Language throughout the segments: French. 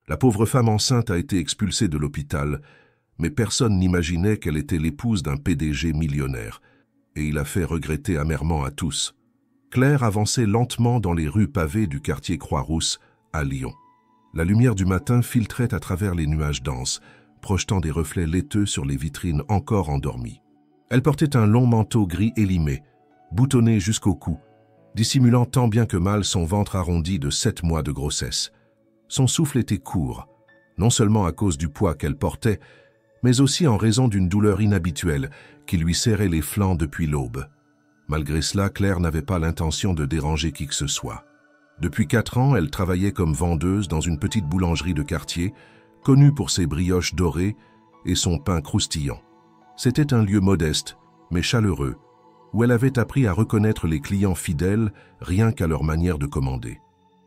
La pauvre femme enceinte a été expulsée de l'hôpital, mais personne n'imaginait qu'elle était l'épouse d'un PDG millionnaire, et il a fait regretter amèrement à tous. Claire avançait lentement dans les rues pavées du quartier Croix-Rousse, à Lyon. La lumière du matin filtrait à travers les nuages denses, projetant des reflets laiteux sur les vitrines encore endormies. Elle portait un long manteau gris élimé, boutonné jusqu'au cou, dissimulant tant bien que mal son ventre arrondi de 7 mois de grossesse. Son souffle était court, non seulement à cause du poids qu'elle portait, mais aussi en raison d'une douleur inhabituelle qui lui serrait les flancs depuis l'aube. Malgré cela, Claire n'avait pas l'intention de déranger qui que ce soit. Depuis 4 ans, elle travaillait comme vendeuse dans une petite boulangerie de quartier, connue pour ses brioches dorées et son pain croustillant. C'était un lieu modeste, mais chaleureux, où elle avait appris à reconnaître les clients fidèles rien qu'à leur manière de commander.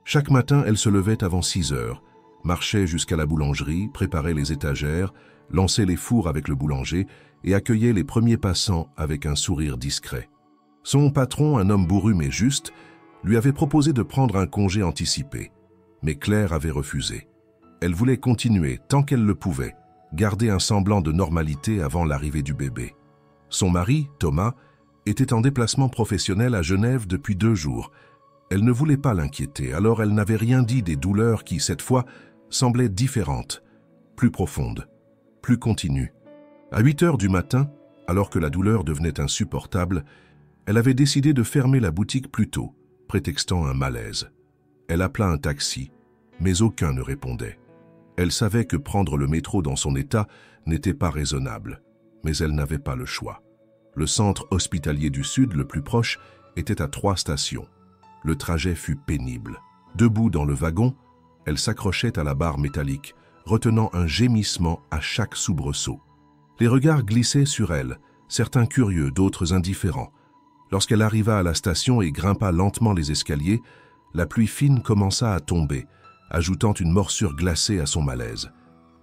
Chaque matin, elle se levait avant 6 heures, marchait jusqu'à la boulangerie, préparait les étagères, lançait les fours avec le boulanger et accueillait les premiers passants avec un sourire discret. Son patron, un homme bourru mais juste, lui avait proposé de prendre un congé anticipé, mais Claire avait refusé. Elle voulait continuer, tant qu'elle le pouvait, garder un semblant de normalité avant l'arrivée du bébé. Son mari, Thomas, était en déplacement professionnel à Genève depuis 2 jours. Elle ne voulait pas l'inquiéter, alors elle n'avait rien dit des douleurs qui, cette fois, semblaient différentes, plus profondes, plus continues. À 8 heures du matin, alors que la douleur devenait insupportable, elle avait décidé de fermer la boutique plus tôt, prétextant un malaise. Elle appela un taxi, mais aucun ne répondait. Elle savait que prendre le métro dans son état n'était pas raisonnable, mais elle n'avait pas le choix. Le centre hospitalier du Sud, le plus proche, était à 3 stations. Le trajet fut pénible. Debout dans le wagon, elle s'accrochait à la barre métallique, retenant un gémissement à chaque soubresaut. Les regards glissaient sur elle, certains curieux, d'autres indifférents. Lorsqu'elle arriva à la station et grimpa lentement les escaliers, la pluie fine commença à tomber, ajoutant une morsure glacée à son malaise.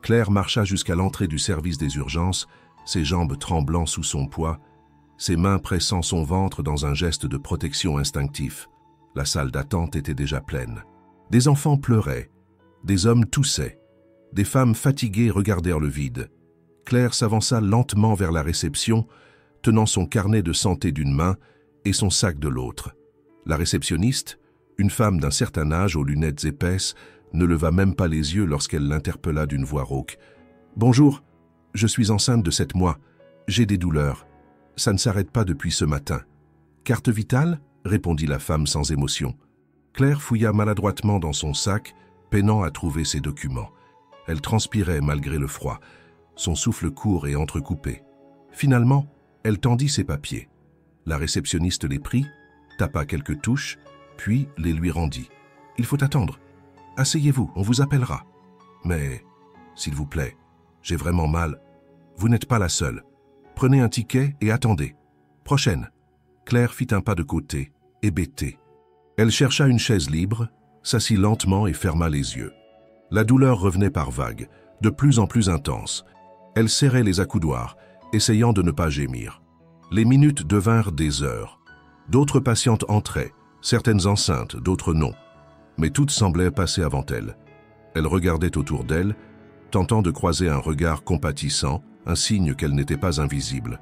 Claire marcha jusqu'à l'entrée du service des urgences, ses jambes tremblant sous son poids, ses mains pressant son ventre dans un geste de protection instinctif. La salle d'attente était déjà pleine. Des enfants pleuraient, des hommes toussaient, des femmes fatiguées regardèrent le vide. Claire s'avança lentement vers la réception, tenant son carnet de santé d'une main et son sac de l'autre. La réceptionniste, une femme d'un certain âge aux lunettes épaisses, ne leva même pas les yeux lorsqu'elle l'interpella d'une voix rauque. « Bonjour, je suis enceinte de 7 mois. J'ai des douleurs. Ça ne s'arrête pas depuis ce matin. »« Carte vitale ?» répondit la femme sans émotion. Claire fouilla maladroitement dans son sac, peinant à trouver ses documents. Elle transpirait malgré le froid, son souffle court et entrecoupé. Finalement, elle tendit ses papiers. La réceptionniste les prit, tapa quelques touches, puis les lui rendit. « Il faut attendre. Asseyez-vous, on vous appellera. »« Mais, s'il vous plaît, j'ai vraiment mal. Vous n'êtes pas la seule. Prenez un ticket et attendez. Prochaine. » Claire fit un pas de côté, hébétée. Elle chercha une chaise libre, s'assit lentement et ferma les yeux. La douleur revenait par vagues, de plus en plus intense. Elle serrait les accoudoirs, essayant de ne pas gémir. Les minutes devinrent des heures. D'autres patientes entraient, certaines enceintes, d'autres non. Mais toutes semblaient passer avant elle. Elle regardait autour d'elle, tentant de croiser un regard compatissant, un signe qu'elle n'était pas invisible.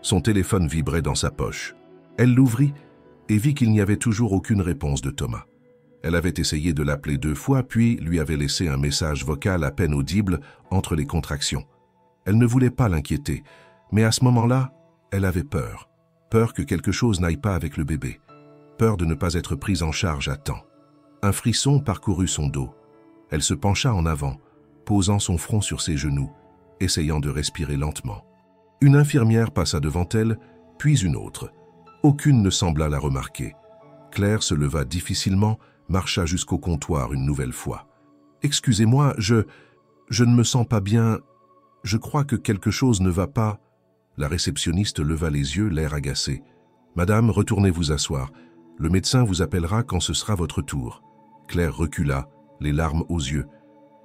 Son téléphone vibrait dans sa poche. Elle l'ouvrit et vit qu'il n'y avait toujours aucune réponse de Thomas. Elle avait essayé de l'appeler 2 fois, puis lui avait laissé un message vocal à peine audible entre les contractions. Elle ne voulait pas l'inquiéter, mais à ce moment-là, elle avait peur. Peur que quelque chose n'aille pas avec le bébé. Peur de ne pas être prise en charge à temps. Un frisson parcourut son dos. Elle se pencha en avant, posant son front sur ses genoux, essayant de respirer lentement. Une infirmière passa devant elle, puis une autre. Aucune ne sembla la remarquer. Claire se leva difficilement, marcha jusqu'au comptoir une nouvelle fois. « Excusez-moi, je ne me sens pas bien. Je crois que quelque chose ne va pas. » La réceptionniste leva les yeux, l'air agacé. « Madame, retournez vous asseoir. Le médecin vous appellera quand ce sera votre tour. » Claire recula, les larmes aux yeux.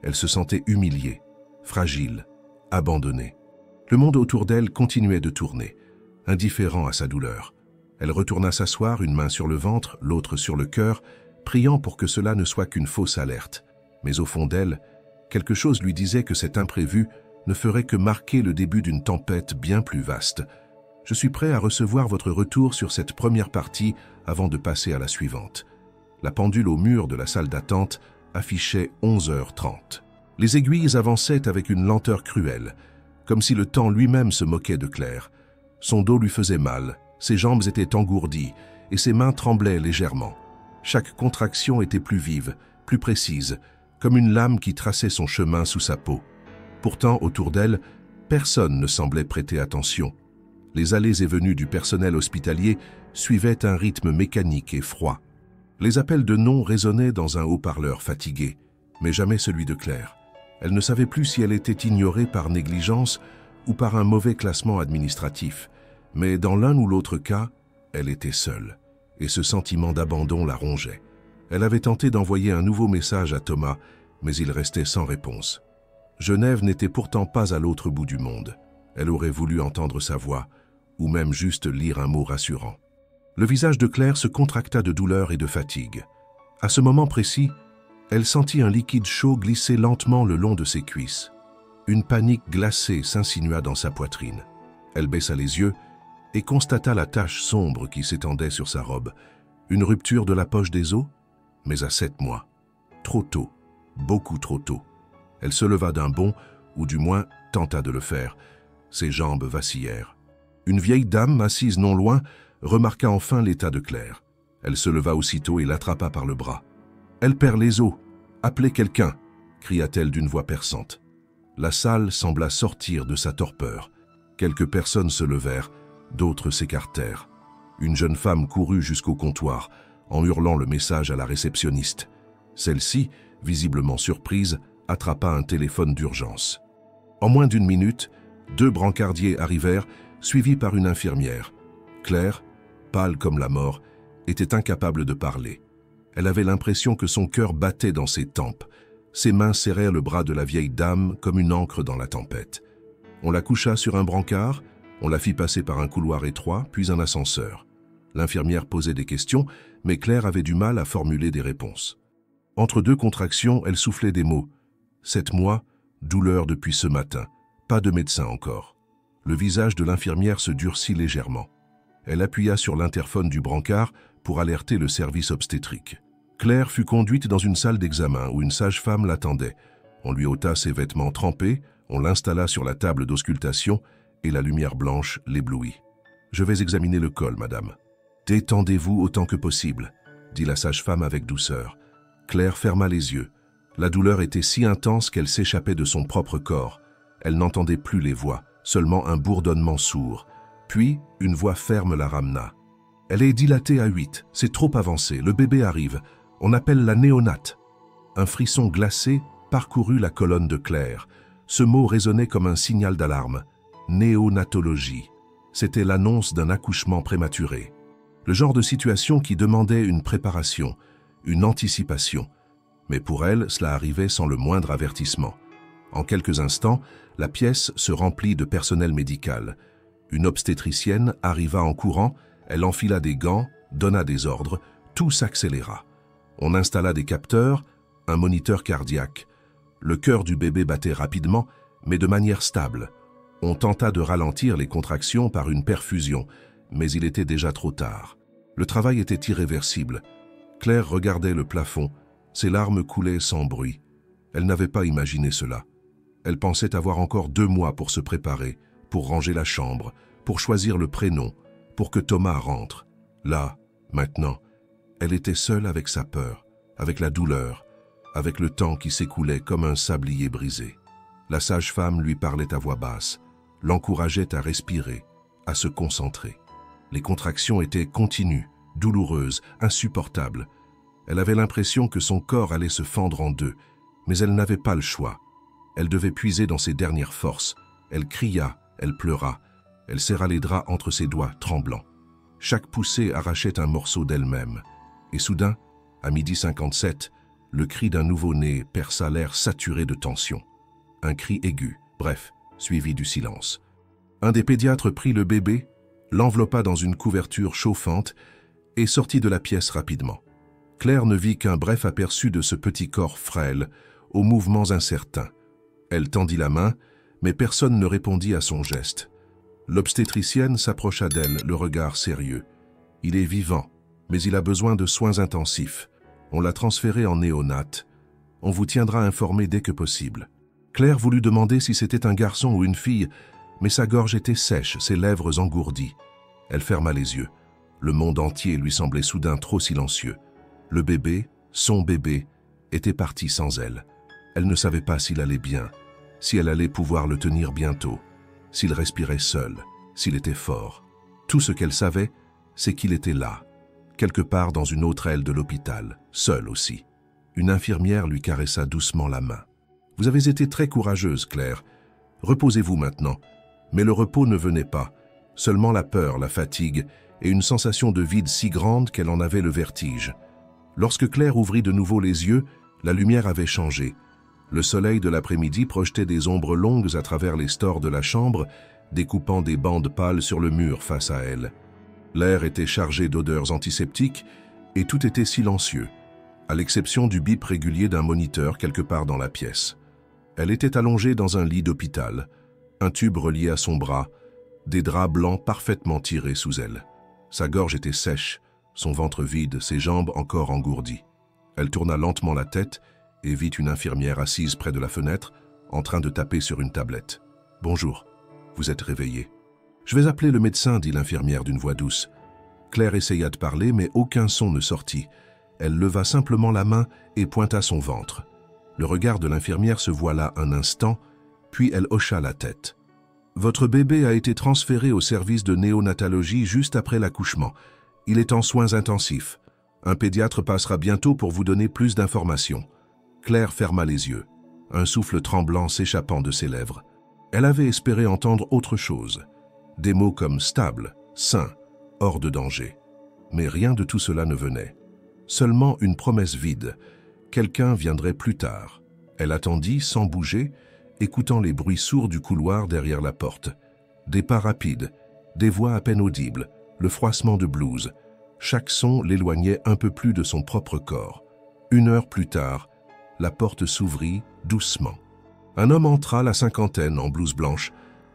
Elle se sentait humiliée, fragile, abandonnée. Le monde autour d'elle continuait de tourner, indifférent à sa douleur. Elle retourna s'asseoir, une main sur le ventre, l'autre sur le cœur, priant pour que cela ne soit qu'une fausse alerte. Mais au fond d'elle, Quelque chose lui disait que cet imprévu ne ferait que marquer le début d'une tempête bien plus vaste. Je suis prêt à recevoir votre retour sur cette première partie avant de passer à la suivante. La pendule au mur de la salle d'attente affichait 11h30. Les aiguilles avançaient avec une lenteur cruelle, comme si le temps lui-même se moquait de Claire. Son dos lui faisait mal, ses jambes étaient engourdies et ses mains tremblaient légèrement. Chaque contraction était plus vive, plus précise, comme une lame qui traçait son chemin sous sa peau. Pourtant, autour d'elle, personne ne semblait prêter attention. Les allées et venues du personnel hospitalier suivaient un rythme mécanique et froid. Les appels de nom résonnaient dans un haut-parleur fatigué, mais jamais celui de Claire. Elle ne savait plus si elle était ignorée par négligence ou par un mauvais classement administratif, mais dans l'un ou l'autre cas, elle était seule, et ce sentiment d'abandon la rongeait. Elle avait tenté d'envoyer un nouveau message à Thomas, mais il restait sans réponse. Genève n'était pourtant pas à l'autre bout du monde. Elle aurait voulu entendre sa voix, ou même juste lire un mot rassurant. Le visage de Claire se contracta de douleur et de fatigue. À ce moment précis, elle sentit un liquide chaud glisser lentement le long de ses cuisses. Une panique glacée s'insinua dans sa poitrine. Elle baissa les yeux et constata la tache sombre qui s'étendait sur sa robe. Une rupture de la poche des os, mais à 7 mois. Trop tôt, beaucoup trop tôt. Elle se leva d'un bond, ou du moins tenta de le faire. Ses jambes vacillèrent. Une vieille dame, assise non loin, remarqua enfin l'état de Claire. Elle se leva aussitôt et l'attrapa par le bras. « Elle perd les os. Appelez quelqu'un !» cria-t-elle d'une voix perçante. La salle sembla sortir de sa torpeur. Quelques personnes se levèrent, d'autres s'écartèrent. Une jeune femme courut jusqu'au comptoir, en hurlant le message à la réceptionniste. Celle-ci, visiblement surprise, attrapa un téléphone d'urgence. En moins d'1 minute, 2 brancardiers arrivèrent, suivis par une infirmière. Claire, pâle comme la mort, était incapable de parler. Elle avait l'impression que son cœur battait dans ses tempes. Ses mains serrèrent le bras de la vieille dame comme une ancre dans la tempête. On la coucha sur un brancard, on la fit passer par un couloir étroit, puis un ascenseur. L'infirmière posait des questions, mais Claire avait du mal à formuler des réponses. Entre 2 contractions, elle soufflait des mots. 7 mois, douleur depuis ce matin, pas de médecin encore. Le visage de l'infirmière se durcit légèrement. Elle appuya sur l'interphone du brancard pour alerter le service obstétrique. Claire fut conduite dans une salle d'examen où une sage-femme l'attendait. On lui ôta ses vêtements trempés, on l'installa sur la table d'auscultation et la lumière blanche l'éblouit. « Je vais examiner le col, madame. »« Détendez-vous autant que possible, » dit la sage-femme avec douceur. Claire ferma les yeux. La douleur était si intense qu'elle s'échappait de son propre corps. Elle n'entendait plus les voix, seulement un bourdonnement sourd. Puis, une voix ferme la ramena. « Elle est dilatée à 8, c'est trop avancé, le bébé arrive. On appelle la néonate. » Un frisson glacé parcourut la colonne de Claire. Ce mot résonnait comme un signal d'alarme. Néonatologie. C'était l'annonce d'un accouchement prématuré. Le genre de situation qui demandait une préparation, une anticipation. Mais pour elle, cela arrivait sans le moindre avertissement. En quelques instants, la pièce se remplit de personnel médical. Une obstétricienne arriva en courant, elle enfila des gants, donna des ordres, tout s'accéléra. On installa des capteurs, un moniteur cardiaque. Le cœur du bébé battait rapidement, mais de manière stable. On tenta de ralentir les contractions par une perfusion, mais il était déjà trop tard. Le travail était irréversible. Claire regardait le plafond, ses larmes coulaient sans bruit. Elle n'avait pas imaginé cela. Elle pensait avoir encore 2 mois pour se préparer, pour ranger la chambre, pour choisir le prénom, pour que Thomas rentre. Là, maintenant, elle était seule avec sa peur, avec la douleur, avec le temps qui s'écoulait comme un sablier brisé. La sage-femme lui parlait à voix basse, l'encourageait à respirer, à se concentrer. Les contractions étaient continues, douloureuses, insupportables. Elle avait l'impression que son corps allait se fendre en 2, mais elle n'avait pas le choix. Elle devait puiser dans ses dernières forces. Elle cria, elle pleura. Elle serra les draps entre ses doigts, tremblants. Chaque poussée arrachait un morceau d'elle-même. Et soudain, à 12h57, le cri d'un nouveau-né perça l'air saturé de tension. Un cri aigu, bref, suivi du silence. Un des pédiatres prit le bébé, l'enveloppa dans une couverture chauffante et sortit de la pièce rapidement. Claire ne vit qu'un bref aperçu de ce petit corps frêle, aux mouvements incertains. Elle tendit la main, mais personne ne répondit à son geste. L'obstétricienne s'approcha d'elle, le regard sérieux. « Il est vivant, mais il a besoin de soins intensifs. On l'a transféré en néonate. On vous tiendra informé dès que possible. » Claire voulut demander si c'était un garçon ou une fille, mais sa gorge était sèche, ses lèvres engourdies. Elle ferma les yeux. Le monde entier lui semblait soudain trop silencieux. Le bébé, son bébé, était parti sans elle. Elle ne savait pas s'il allait bien, si elle allait pouvoir le tenir bientôt, s'il respirait seul, s'il était fort. Tout ce qu'elle savait, c'est qu'il était là, quelque part dans une autre aile de l'hôpital, seul aussi. Une infirmière lui caressa doucement la main. « Vous avez été très courageuse, Claire. Reposez-vous maintenant. » Mais le repos ne venait pas, seulement la peur, la fatigue et une sensation de vide si grande qu'elle en avait le vertige. Lorsque Claire ouvrit de nouveau les yeux, la lumière avait changé. Le soleil de l'après-midi projetait des ombres longues à travers les stores de la chambre, découpant des bandes pâles sur le mur face à elle. L'air était chargé d'odeurs antiseptiques et tout était silencieux, à l'exception du bip régulier d'un moniteur quelque part dans la pièce. Elle était allongée dans un lit d'hôpital, un tube relié à son bras, des draps blancs parfaitement tirés sous elle. Sa gorge était sèche, son ventre vide, ses jambes encore engourdies. Elle tourna lentement la tête et vit une infirmière assise près de la fenêtre, en train de taper sur une tablette. « Bonjour, vous êtes réveillée. »« Je vais appeler le médecin, » dit l'infirmière d'une voix douce. Claire essaya de parler, mais aucun son ne sortit. Elle leva simplement la main et pointa son ventre. Le regard de l'infirmière se voila un instant, puis elle hocha la tête. « Votre bébé a été transféré au service de néonatologie juste après l'accouchement. Il est en soins intensifs. Un pédiatre passera bientôt pour vous donner plus d'informations. » Claire ferma les yeux, un souffle tremblant s'échappant de ses lèvres. Elle avait espéré entendre autre chose. Des mots comme stable, sain, hors de danger. Mais rien de tout cela ne venait. Seulement une promesse vide. Quelqu'un viendrait plus tard. Elle attendit sans bouger, écoutant les bruits sourds du couloir derrière la porte. Des pas rapides, des voix à peine audibles, le froissement de blouse. Chaque son l'éloignait un peu plus de son propre corps. 1 heure plus tard, la porte s'ouvrit doucement. Un homme entra, la cinquantaine, en blouse blanche,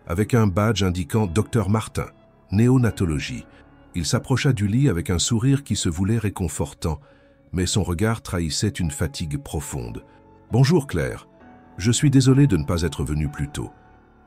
avec un badge indiquant « Dr Martin, néonatologie ». Il s'approcha du lit avec un sourire qui se voulait réconfortant, mais son regard trahissait une fatigue profonde. « Bonjour Claire, je suis désolé de ne pas être venu plus tôt.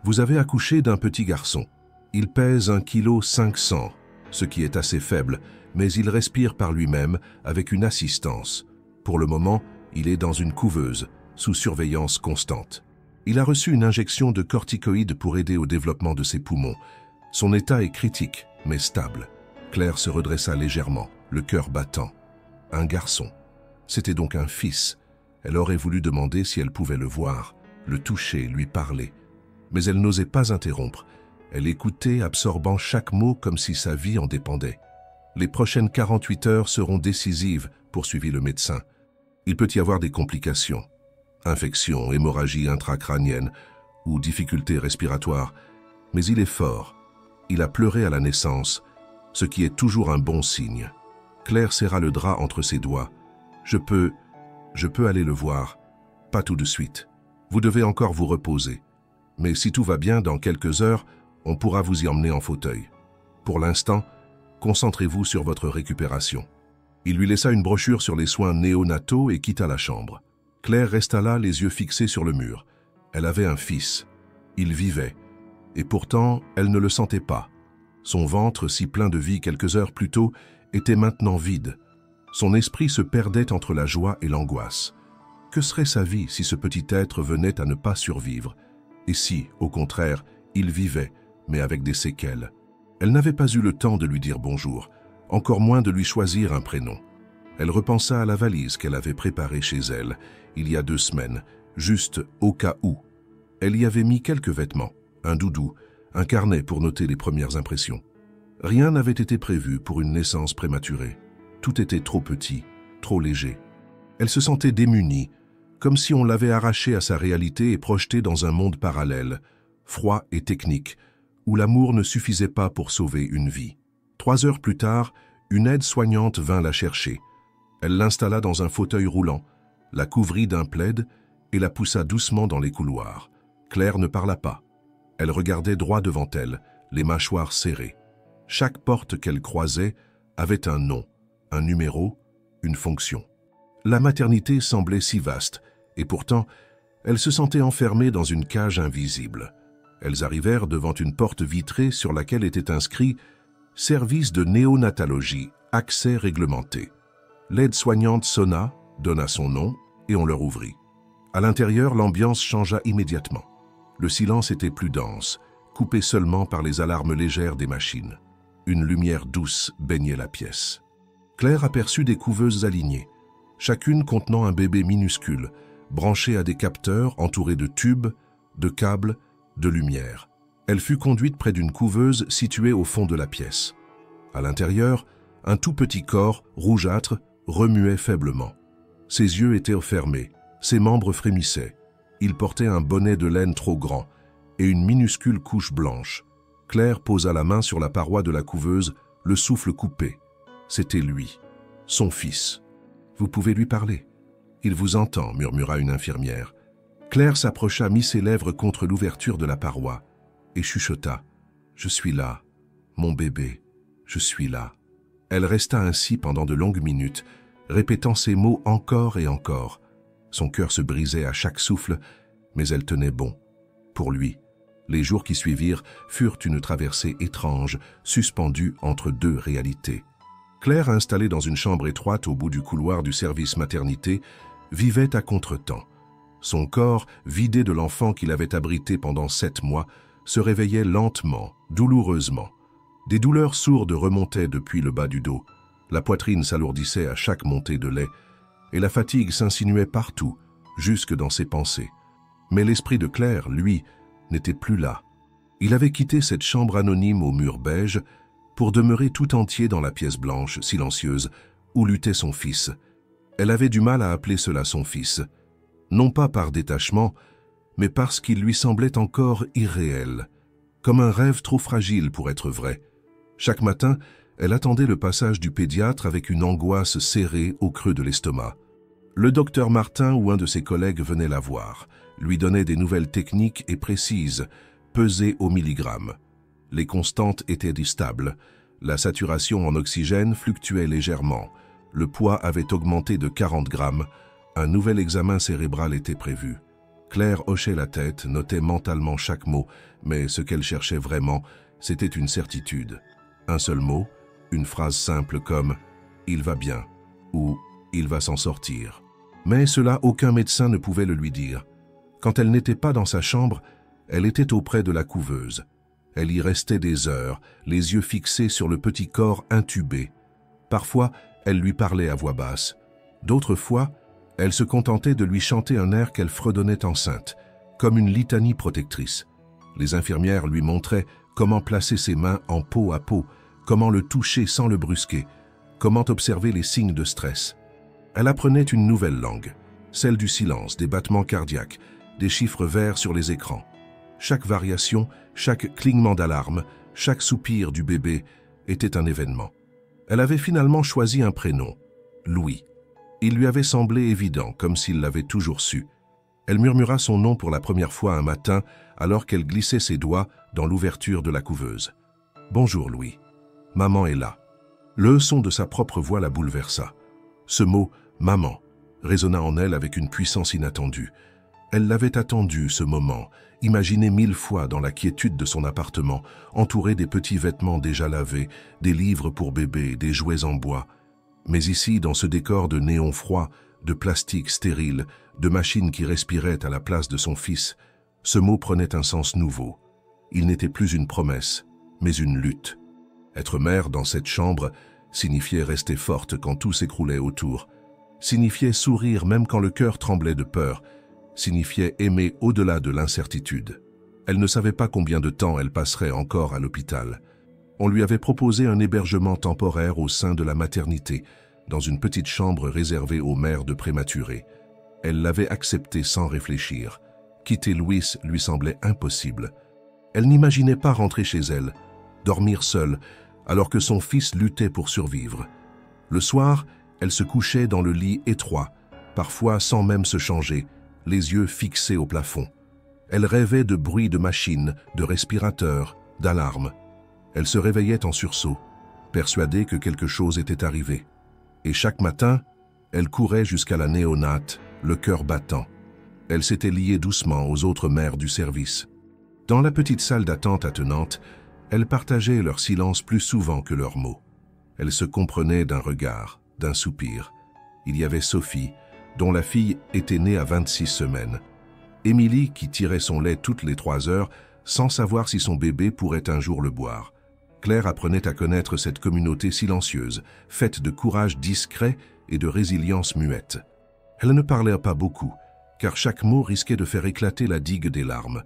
Vous avez accouché d'un petit garçon. Il pèse 1,5 kg, ce qui est assez faible, mais il respire par lui-même avec une assistance. Pour le moment, il est dans une couveuse, sous surveillance constante. Il a reçu une injection de corticoïdes pour aider au développement de ses poumons. Son état est critique, mais stable. » Claire se redressa légèrement, le cœur battant. Un garçon. C'était donc un fils. Elle aurait voulu demander si elle pouvait le voir, le toucher, lui parler. Mais elle n'osait pas interrompre. Elle écoutait, absorbant chaque mot comme si sa vie en dépendait. « Les prochaines 48 heures seront décisives », poursuivit le médecin. « Il peut y avoir des complications. Infection, hémorragie intracrânienne ou difficultés respiratoires. Mais il est fort. Il a pleuré à la naissance, ce qui est toujours un bon signe. » Claire serra le drap entre ses doigts. « Je peux aller le voir. Pas tout de suite. Vous devez encore vous reposer. Mais si tout va bien, dans quelques heures, on pourra vous y emmener en fauteuil. Pour l'instant, concentrez-vous sur votre récupération. » Il lui laissa une brochure sur les soins néonataux et quitta la chambre. Claire resta là, les yeux fixés sur le mur. Elle avait un fils. Il vivait. Et pourtant, elle ne le sentait pas. Son ventre, si plein de vie quelques heures plus tôt, était maintenant vide. Son esprit se perdait entre la joie et l'angoisse. Que serait sa vie si ce petit être venait à ne pas survivre? Et si, au contraire, il vivait, mais avec des séquelles? Elle n'avait pas eu le temps de lui dire bonjour, encore moins de lui choisir un prénom. Elle repensa à la valise qu'elle avait préparée chez elle, il y a 2 semaines, juste au cas où. Elle y avait mis quelques vêtements, un doudou, un carnet pour noter les premières impressions. Rien n'avait été prévu pour une naissance prématurée. Tout était trop petit, trop léger. Elle se sentait démunie, comme si on l'avait arrachée à sa réalité et projetée dans un monde parallèle, froid et technique, où l'amour ne suffisait pas pour sauver une vie. 3 heures plus tard, une aide-soignante vint la chercher. Elle l'installa dans un fauteuil roulant, la couvrit d'un plaid et la poussa doucement dans les couloirs. Claire ne parla pas. Elle regardait droit devant elle, les mâchoires serrées. Chaque porte qu'elle croisait avait un nom, un numéro, une fonction. La maternité semblait si vaste, et pourtant, elle se sentait enfermée dans une cage invisible. Elles arrivèrent devant une porte vitrée sur laquelle était inscrit « Service de néonatologie, accès réglementé ». L'aide-soignante sonna, donna son nom, et on leur ouvrit. À l'intérieur, l'ambiance changea immédiatement. Le silence était plus dense, coupé seulement par les alarmes légères des machines. Une lumière douce baignait la pièce. Claire aperçut des couveuses alignées, chacune contenant un bébé minuscule, branché à des capteurs entourés de tubes, de câbles, de lumière. Elle fut conduite près d'une couveuse située au fond de la pièce. À l'intérieur, un tout petit corps, rougeâtre, remuait faiblement. Ses yeux étaient fermés, ses membres frémissaient. Il portait un bonnet de laine trop grand et une minuscule couche blanche. Claire posa la main sur la paroi de la couveuse, le souffle coupé. C'était lui, son fils. « Vous pouvez lui parler. Il vous entend, » murmura une infirmière. Claire s'approcha, mit ses lèvres contre l'ouverture de la paroi et chuchota. « Je suis là, mon bébé, je suis là. » Elle resta ainsi pendant de longues minutes, répétant ces mots encore et encore. Son cœur se brisait à chaque souffle, mais elle tenait bon. Pour lui, les jours qui suivirent furent une traversée étrange, suspendue entre deux réalités. Claire, installée dans une chambre étroite au bout du couloir du service maternité, vivait à contretemps. Son corps, vidé de l'enfant qu'il avait abrité pendant 7 mois, se réveillait lentement, douloureusement. Des douleurs sourdes remontaient depuis le bas du dos. La poitrine s'alourdissait à chaque montée de lait, et la fatigue s'insinuait partout, jusque dans ses pensées. Mais l'esprit de Claire, lui, n'était plus là. Il avait quitté cette chambre anonyme aux murs beiges pour demeurer tout entier dans la pièce blanche, silencieuse, où luttait son fils. Elle avait du mal à appeler cela son fils, non pas par détachement, mais parce qu'il lui semblait encore irréel, comme un rêve trop fragile pour être vrai. Chaque matin, elle attendait le passage du pédiatre avec une angoisse serrée au creux de l'estomac. Le docteur Martin ou un de ses collègues venait la voir, lui donnait des nouvelles techniques et précises, pesées au milligramme. Les constantes étaient stables, la saturation en oxygène fluctuait légèrement, le poids avait augmenté de 40 grammes, un nouvel examen cérébral était prévu. Claire hochait la tête, notait mentalement chaque mot, mais ce qu'elle cherchait vraiment, c'était une certitude. Un seul mot, une phrase simple comme « il va bien » ou « il va s'en sortir ». Mais cela, aucun médecin ne pouvait le lui dire. Quand elle n'était pas dans sa chambre, elle était auprès de la couveuse. Elle y restait des heures, les yeux fixés sur le petit corps intubé. Parfois, elle lui parlait à voix basse. D'autres fois, elle se contentait de lui chanter un air qu'elle fredonnait enceinte, comme une litanie protectrice. Les infirmières lui montraient comment placer ses mains en peau à peau, comment le toucher sans le brusquer, comment observer les signes de stress. Elle apprenait une nouvelle langue, celle du silence, des battements cardiaques, des chiffres verts sur les écrans. Chaque variation, chaque clignement d'alarme, chaque soupir du bébé était un événement. Elle avait finalement choisi un prénom, Louis. Il lui avait semblé évident, comme s'il l'avait toujours su. Elle murmura son nom pour la première fois un matin, alors qu'elle glissait ses doigts dans l'ouverture de la couveuse. « Bonjour Louis. Maman est là. » Le son de sa propre voix la bouleversa. Ce mot « maman » résonna en elle avec une puissance inattendue. Elle l'avait attendu, ce moment, imaginé 1000 fois dans la quiétude de son appartement, entouré des petits vêtements déjà lavés, des livres pour bébé, des jouets en bois. Mais ici, dans ce décor de néon froid, de plastique stérile, de machines qui respiraient à la place de son fils, ce mot prenait un sens nouveau. Il n'était plus une promesse, mais une lutte. Être mère dans cette chambre signifiait rester forte quand tout s'écroulait autour, signifiait sourire même quand le cœur tremblait de peur, signifiait aimer au-delà de l'incertitude. Elle ne savait pas combien de temps elle passerait encore à l'hôpital. On lui avait proposé un hébergement temporaire au sein de la maternité, dans une petite chambre réservée aux mères de prématurés. Elle l'avait accepté sans réfléchir. Quitter Louis lui semblait impossible. Elle n'imaginait pas rentrer chez elle, dormir seule, alors que son fils luttait pour survivre. Le soir, elle se couchait dans le lit étroit, parfois sans même se changer, les yeux fixés au plafond. Elle rêvait de bruits de machines, de respirateurs, d'alarmes. Elle se réveillait en sursaut, persuadée que quelque chose était arrivé. Et chaque matin, elle courait jusqu'à la néonate, le cœur battant. Elle s'était liée doucement aux autres mères du service. Dans la petite salle d'attente attenante, elles partageaient leur silence plus souvent que leurs mots. Elles se comprenaient d'un regard, d'un soupir. Il y avait Sophie, dont la fille était née à 26 semaines. Émilie, qui tirait son lait toutes les 3 heures, sans savoir si son bébé pourrait un jour le boire. Claire apprenait à connaître cette communauté silencieuse, faite de courage discret et de résilience muette. Elle ne parlait pas beaucoup, car chaque mot risquait de faire éclater la digue des larmes.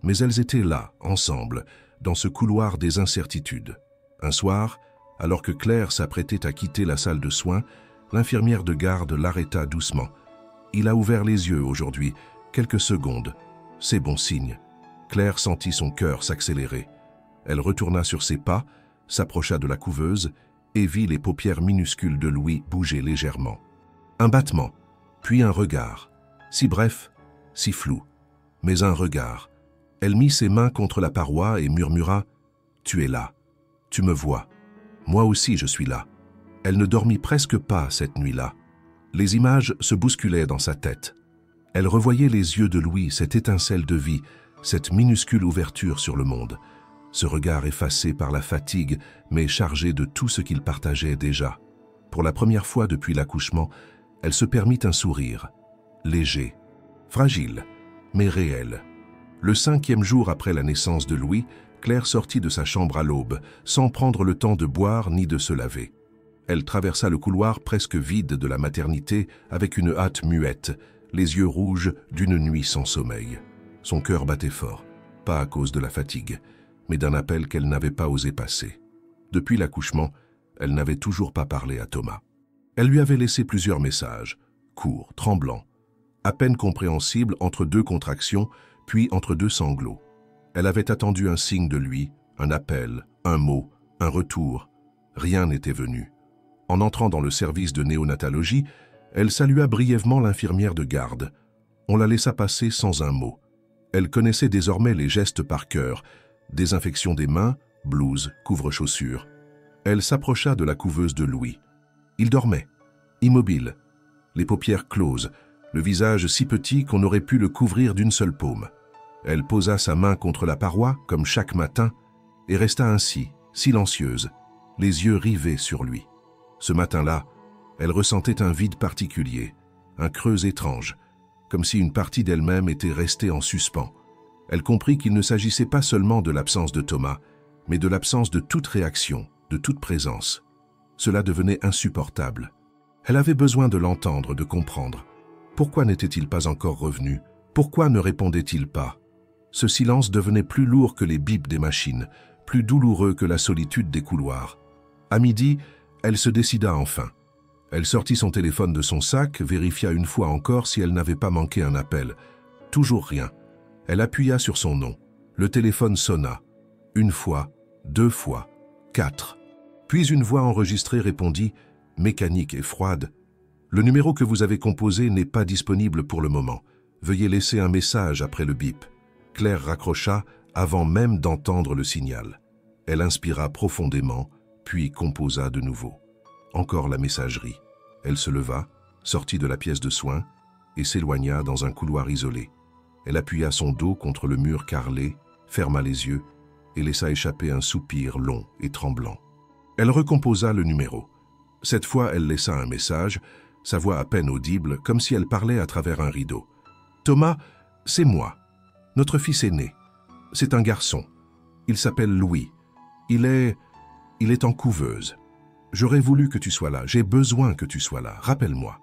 Mais elles étaient là, ensemble, dans ce couloir des incertitudes. Un soir, alors que Claire s'apprêtait à quitter la salle de soins, l'infirmière de garde l'arrêta doucement. « Il a ouvert les yeux aujourd'hui, quelques secondes. C'est bon signe. » Claire sentit son cœur s'accélérer. Elle retourna sur ses pas, s'approcha de la couveuse et vit les paupières minuscules de Louis bouger légèrement. Un battement, puis un regard, si bref, si flou, mais un regard. Elle mit ses mains contre la paroi et murmura « Tu es là, tu me vois, moi aussi je suis là ». Elle ne dormit presque pas cette nuit-là. Les images se bousculaient dans sa tête. Elle revoyait les yeux de Louis, cette étincelle de vie, cette minuscule ouverture sur le monde. Ce regard effacé par la fatigue, mais chargé de tout ce qu'il partageait déjà. Pour la première fois depuis l'accouchement, elle se permit un sourire, léger, fragile, mais réel. Le 5e jour après la naissance de Louis, Claire sortit de sa chambre à l'aube, sans prendre le temps de boire ni de se laver. Elle traversa le couloir presque vide de la maternité avec une hâte muette, les yeux rouges d'une nuit sans sommeil. Son cœur battait fort, pas à cause de la fatigue, mais d'un appel qu'elle n'avait pas osé passer. Depuis l'accouchement, elle n'avait toujours pas parlé à Thomas. Elle lui avait laissé plusieurs messages, courts, tremblants, à peine compréhensibles entre 2 contractions, puis entre 2 sanglots. Elle avait attendu un signe de lui, un appel, un mot, un retour. Rien n'était venu. En entrant dans le service de néonatologie, elle salua brièvement l'infirmière de garde. On la laissa passer sans un mot. Elle connaissait désormais les gestes par cœur, désinfection des mains, blouse, couvre-chaussures. Elle s'approcha de la couveuse de Louis. Il dormait, immobile, les paupières closes, le visage si petit qu'on aurait pu le couvrir d'une seule paume. Elle posa sa main contre la paroi, comme chaque matin, et resta ainsi, silencieuse, les yeux rivés sur lui. Ce matin-là, elle ressentait un vide particulier, un creux étrange, comme si une partie d'elle-même était restée en suspens. Elle comprit qu'il ne s'agissait pas seulement de l'absence de Thomas, mais de l'absence de toute réaction, de toute présence. Cela devenait insupportable. Elle avait besoin de l'entendre, de comprendre. Pourquoi n'était-il pas encore revenu? Pourquoi ne répondait-il pas? Ce silence devenait plus lourd que les bips des machines, plus douloureux que la solitude des couloirs. À midi, elle se décida enfin. Elle sortit son téléphone de son sac, vérifia une fois encore si elle n'avait pas manqué un appel. Toujours rien. Elle appuya sur son nom. Le téléphone sonna. 1 fois, 2 fois, 4. Puis une voix enregistrée répondit, mécanique et froide. « Le numéro que vous avez composé n'est pas disponible pour le moment. Veuillez laisser un message après le bip. » Claire raccrocha avant même d'entendre le signal. Elle inspira profondément, puis composa de nouveau. Encore la messagerie. Elle se leva, sortit de la pièce de soins et s'éloigna dans un couloir isolé. Elle appuya son dos contre le mur carrelé, ferma les yeux et laissa échapper un soupir long et tremblant. Elle recomposa le numéro. Cette fois, elle laissa un message, sa voix à peine audible, comme si elle parlait à travers un rideau. « Thomas, c'est moi. Notre fils est né. C'est un garçon. Il s'appelle Louis. Il est en couveuse. J'aurais voulu que tu sois là. J'ai besoin que tu sois là. Rappelle-moi. »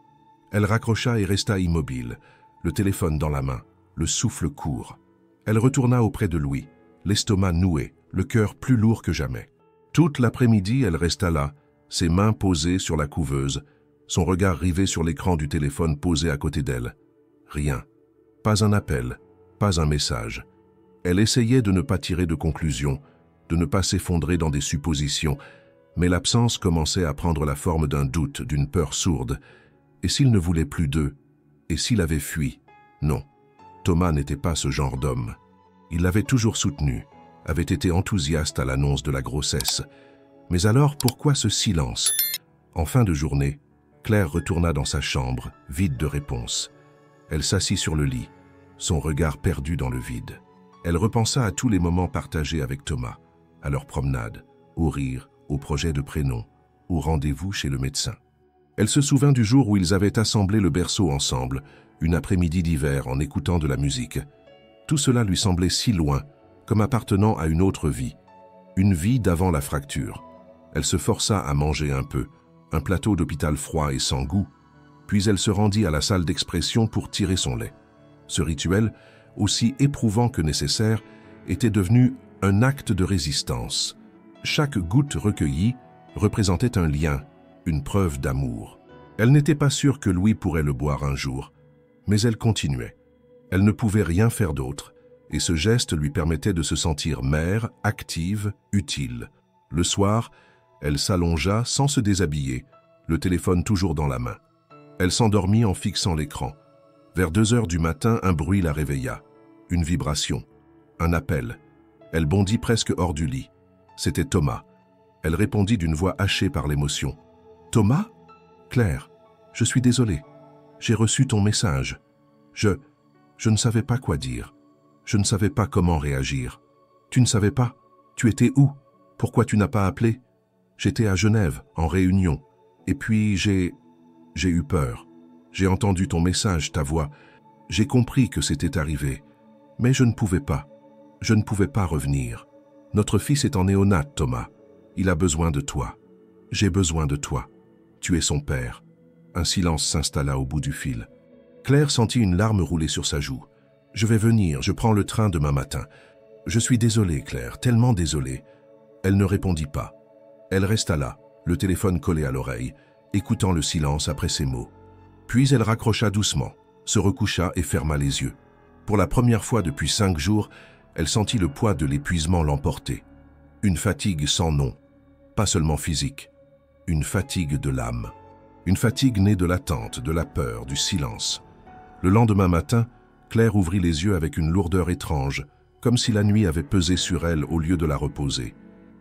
Elle raccrocha et resta immobile, le téléphone dans la main, le souffle court. Elle retourna auprès de Louis, l'estomac noué, le cœur plus lourd que jamais. Toute l'après-midi, elle resta là, ses mains posées sur la couveuse, son regard rivé sur l'écran du téléphone posé à côté d'elle. Rien. Pas un appel, pas un message. Elle essayait de ne pas tirer de conclusions, de ne pas s'effondrer dans des suppositions, mais l'absence commençait à prendre la forme d'un doute, d'une peur sourde. Et s'il ne voulait plus d'eux? Et s'il avait fui? Non, Thomas n'était pas ce genre d'homme. Il l'avait toujours soutenu, avait été enthousiaste à l'annonce de la grossesse. Mais alors, pourquoi ce silence? En fin de journée, Claire retourna dans sa chambre, vide de réponse. Elle s'assit sur le lit, son regard perdu dans le vide. Elle repensa à tous les moments partagés avec Thomas, à leur promenade, au rire, au projet de prénom, au rendez-vous chez le médecin. Elle se souvint du jour où ils avaient assemblé le berceau ensemble, une après-midi d'hiver en écoutant de la musique. Tout cela lui semblait si loin, comme appartenant à une autre vie, une vie d'avant la fracture. Elle se força à manger un peu, un plateau d'hôpital froid et sans goût, puis elle se rendit à la salle d'expression pour tirer son lait. Ce rituel, aussi éprouvant que nécessaire, était devenu un acte de résistance. Chaque goutte recueillie représentait un lien, une preuve d'amour. Elle n'était pas sûre que Louis pourrait le boire un jour, mais elle continuait. Elle ne pouvait rien faire d'autre, et ce geste lui permettait de se sentir mère, active, utile. Le soir, elle s'allongea sans se déshabiller, le téléphone toujours dans la main. Elle s'endormit en fixant l'écran. Vers 2 heures du matin, un bruit la réveilla. Une vibration, un appel. Elle bondit presque hors du lit. C'était Thomas. Elle répondit d'une voix hachée par l'émotion. « Thomas ? Claire, je suis désolée. J'ai reçu ton message. Je ne savais pas quoi dire. Je ne savais pas comment réagir. Tu ne savais pas? Tu étais où? Pourquoi tu n'as pas appelé? J'étais à Genève, en réunion. Et puis j'ai eu peur. J'ai entendu ton message, ta voix. J'ai compris que c'était arrivé. Mais je ne pouvais pas. Je ne pouvais pas revenir. Notre fils est en néonat, Thomas. Il a besoin de toi. J'ai besoin de toi. Tu es son père. » Un silence s'installa au bout du fil. Claire sentit une larme rouler sur sa joue. « Je vais venir, je prends le train demain matin. Je suis désolée, Claire, tellement désolée. » Elle ne répondit pas. Elle resta là, le téléphone collé à l'oreille, écoutant le silence après ces mots. Puis elle raccrocha doucement, se recoucha et ferma les yeux. Pour la première fois depuis 5 jours, elle sentit le poids de l'épuisement l'emporter. Une fatigue sans nom, pas seulement physique, une fatigue de l'âme. Une fatigue née de l'attente, de la peur, du silence. Le lendemain matin, Claire ouvrit les yeux avec une lourdeur étrange, comme si la nuit avait pesé sur elle au lieu de la reposer.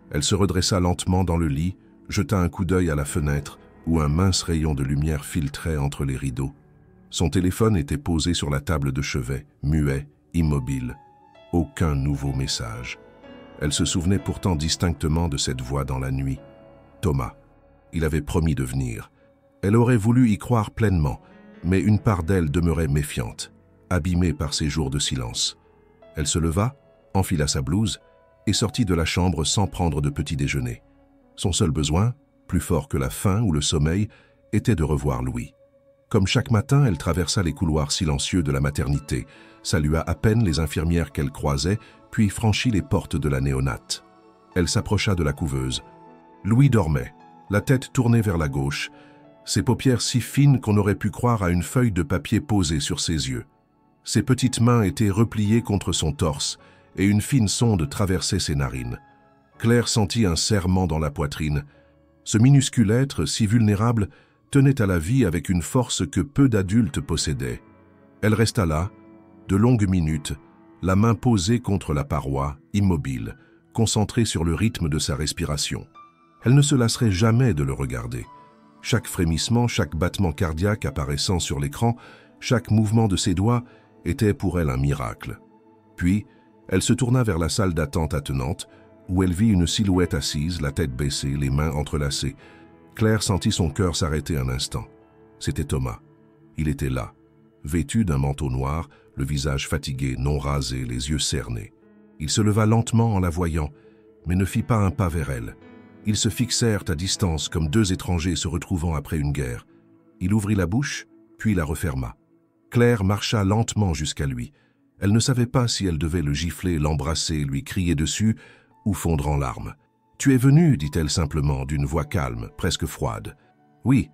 Elle se redressa lentement dans le lit, jeta un coup d'œil à la fenêtre, où un mince rayon de lumière filtrait entre les rideaux. Son téléphone était posé sur la table de chevet, muet, immobile. Aucun nouveau message. Elle se souvenait pourtant distinctement de cette voix dans la nuit. Thomas. Il avait promis de venir. Elle aurait voulu y croire pleinement, mais une part d'elle demeurait méfiante, abîmée par ces jours de silence. Elle se leva, enfila sa blouse et sortit de la chambre sans prendre de petit déjeuner. Son seul besoin, plus fort que la faim ou le sommeil, était de revoir Louis. Comme chaque matin, elle traversa les couloirs silencieux de la maternité, salua à peine les infirmières qu'elle croisait, puis franchit les portes de la néonate. Elle s'approcha de la couveuse. Louis dormait, la tête tournée vers la gauche, ses paupières si fines qu'on aurait pu croire à une feuille de papier posée sur ses yeux. Ses petites mains étaient repliées contre son torse et une fine sonde traversait ses narines. Claire sentit un serrement dans la poitrine. Ce minuscule être, si vulnérable, tenait à la vie avec une force que peu d'adultes possédaient. Elle resta là, de longues minutes, la main posée contre la paroi, immobile, concentrée sur le rythme de sa respiration. Elle ne se lasserait jamais de le regarder. Chaque frémissement, chaque battement cardiaque apparaissant sur l'écran, chaque mouvement de ses doigts était pour elle un miracle. Puis, elle se tourna vers la salle d'attente attenante, où elle vit une silhouette assise, la tête baissée, les mains entrelacées. Claire sentit son cœur s'arrêter un instant. C'était Thomas. Il était là, vêtu d'un manteau noir, le visage fatigué, non rasé, les yeux cernés. Il se leva lentement en la voyant, mais ne fit pas un pas vers elle. Ils se fixèrent à distance comme 2 étrangers se retrouvant après une guerre. Il ouvrit la bouche, puis la referma. Claire marcha lentement jusqu'à lui. Elle ne savait pas si elle devait le gifler, l'embrasser, lui crier dessus ou fondre en larmes. « Tu es venu » dit-elle simplement, d'une voix calme, presque froide. « Oui,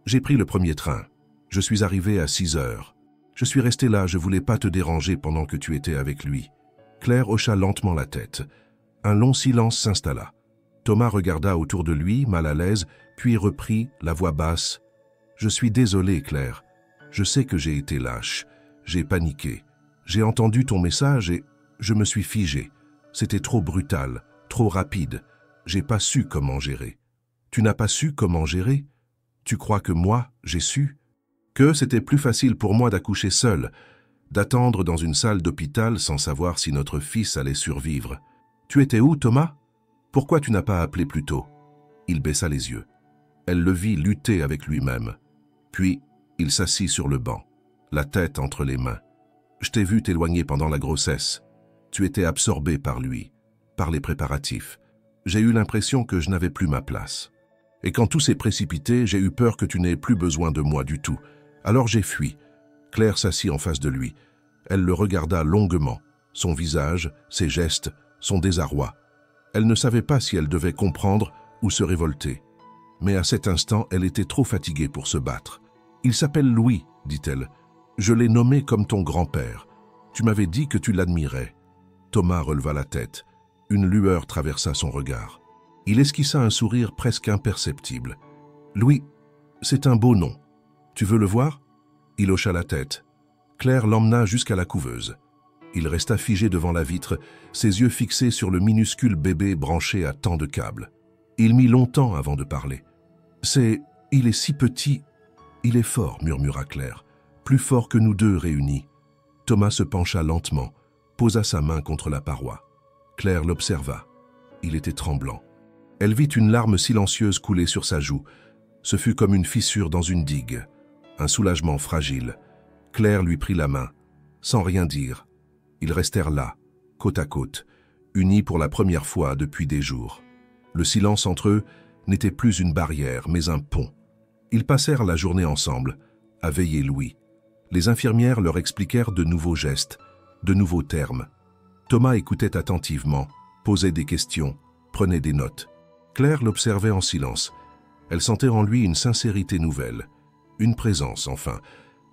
j'ai pris le premier train. Je suis arrivée à 6 heures. Je suis restée là, je voulais pas te déranger pendant que tu étais avec lui. » Claire hocha lentement la tête. Un long silence s'installa. Thomas regarda autour de lui, mal à l'aise, puis reprit, la voix basse. « Je suis désolé, Claire. Je sais que j'ai été lâche. J'ai paniqué. J'ai entendu ton message et je me suis figé. C'était trop brutal, trop rapide. J'ai pas su comment gérer. Tu n'as pas su comment gérer? Tu crois que moi, j'ai su? Que c'était plus facile pour moi d'accoucher seul, d'attendre dans une salle d'hôpital sans savoir si notre fils allait survivre. Tu étais où, Thomas? Pourquoi tu n'as pas appelé plus tôt? Il baissa les yeux. Elle le vit lutter avec lui-même. Puis, il s'assit sur le banc, la tête entre les mains. Je t'ai vu t'éloigner pendant la grossesse. Tu étais absorbé par lui, par les préparatifs. J'ai eu l'impression que je n'avais plus ma place. Et quand tout s'est précipité, j'ai eu peur que tu n'aies plus besoin de moi du tout. Alors j'ai fui. Claire s'assit en face de lui. Elle le regarda longuement, son visage, ses gestes, son désarroi. Elle ne savait pas si elle devait comprendre ou se révolter. Mais à cet instant, elle était trop fatiguée pour se battre. « Il s'appelle Louis, dit-elle. Je l'ai nommé comme ton grand-père. Tu m'avais dit que tu l'admirais. » Thomas releva la tête. Une lueur traversa son regard. Il esquissa un sourire presque imperceptible. « Louis, c'est un beau nom. Tu veux le voir ?» Il hocha la tête. Claire l'emmena jusqu'à la couveuse. Il resta figé devant la vitre, ses yeux fixés sur le minuscule bébé branché à tant de câbles. Il mit longtemps avant de parler. « Il est si petit. Il est fort, » murmura Claire. « Plus fort que nous deux réunis. » Thomas se pencha lentement, posa sa main contre la paroi. Claire l'observa. Il était tremblant. Elle vit une larme silencieuse couler sur sa joue. Ce fut comme une fissure dans une digue. Un soulagement fragile. Claire lui prit la main, sans rien dire. Ils restèrent là, côte à côte, unis pour la première fois depuis des jours. Le silence entre eux n'était plus une barrière, mais un pont. Ils passèrent la journée ensemble, à veiller Louis. Les infirmières leur expliquèrent de nouveaux gestes, de nouveaux termes. Thomas écoutait attentivement, posait des questions, prenait des notes. Claire l'observait en silence. Elle sentait en lui une sincérité nouvelle, une présence enfin.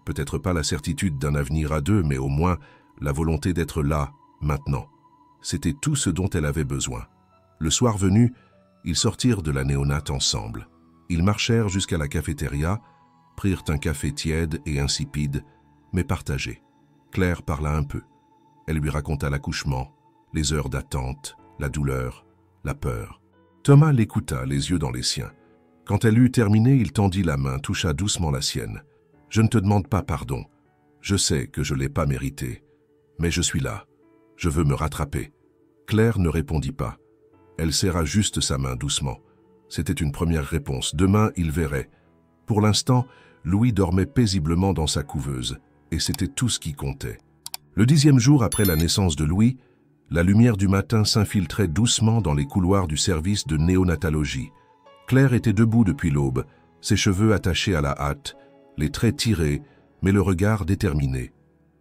Peut-être pas la certitude d'un avenir à deux, mais au moins la volonté d'être là, maintenant. C'était tout ce dont elle avait besoin. Le soir venu, ils sortirent de la néonate ensemble. Ils marchèrent jusqu'à la cafétéria, prirent un café tiède et insipide, mais partagé. Claire parla un peu. Elle lui raconta l'accouchement, les heures d'attente, la douleur, la peur. Thomas l'écouta, les yeux dans les siens. Quand elle eut terminé, il tendit la main, toucha doucement la sienne. « Je ne te demande pas pardon. Je sais que je ne l'ai pas mérité. Mais je suis là. Je veux me rattraper. » Claire ne répondit pas. Elle serra juste sa main doucement. C'était une première réponse. Demain, il verrait. Pour l'instant, Louis dormait paisiblement dans sa couveuse, et c'était tout ce qui comptait. Le 10e jour après la naissance de Louis, la lumière du matin s'infiltrait doucement dans les couloirs du service de néonatologie. Claire était debout depuis l'aube, ses cheveux attachés à la hâte, les traits tirés, mais le regard déterminé.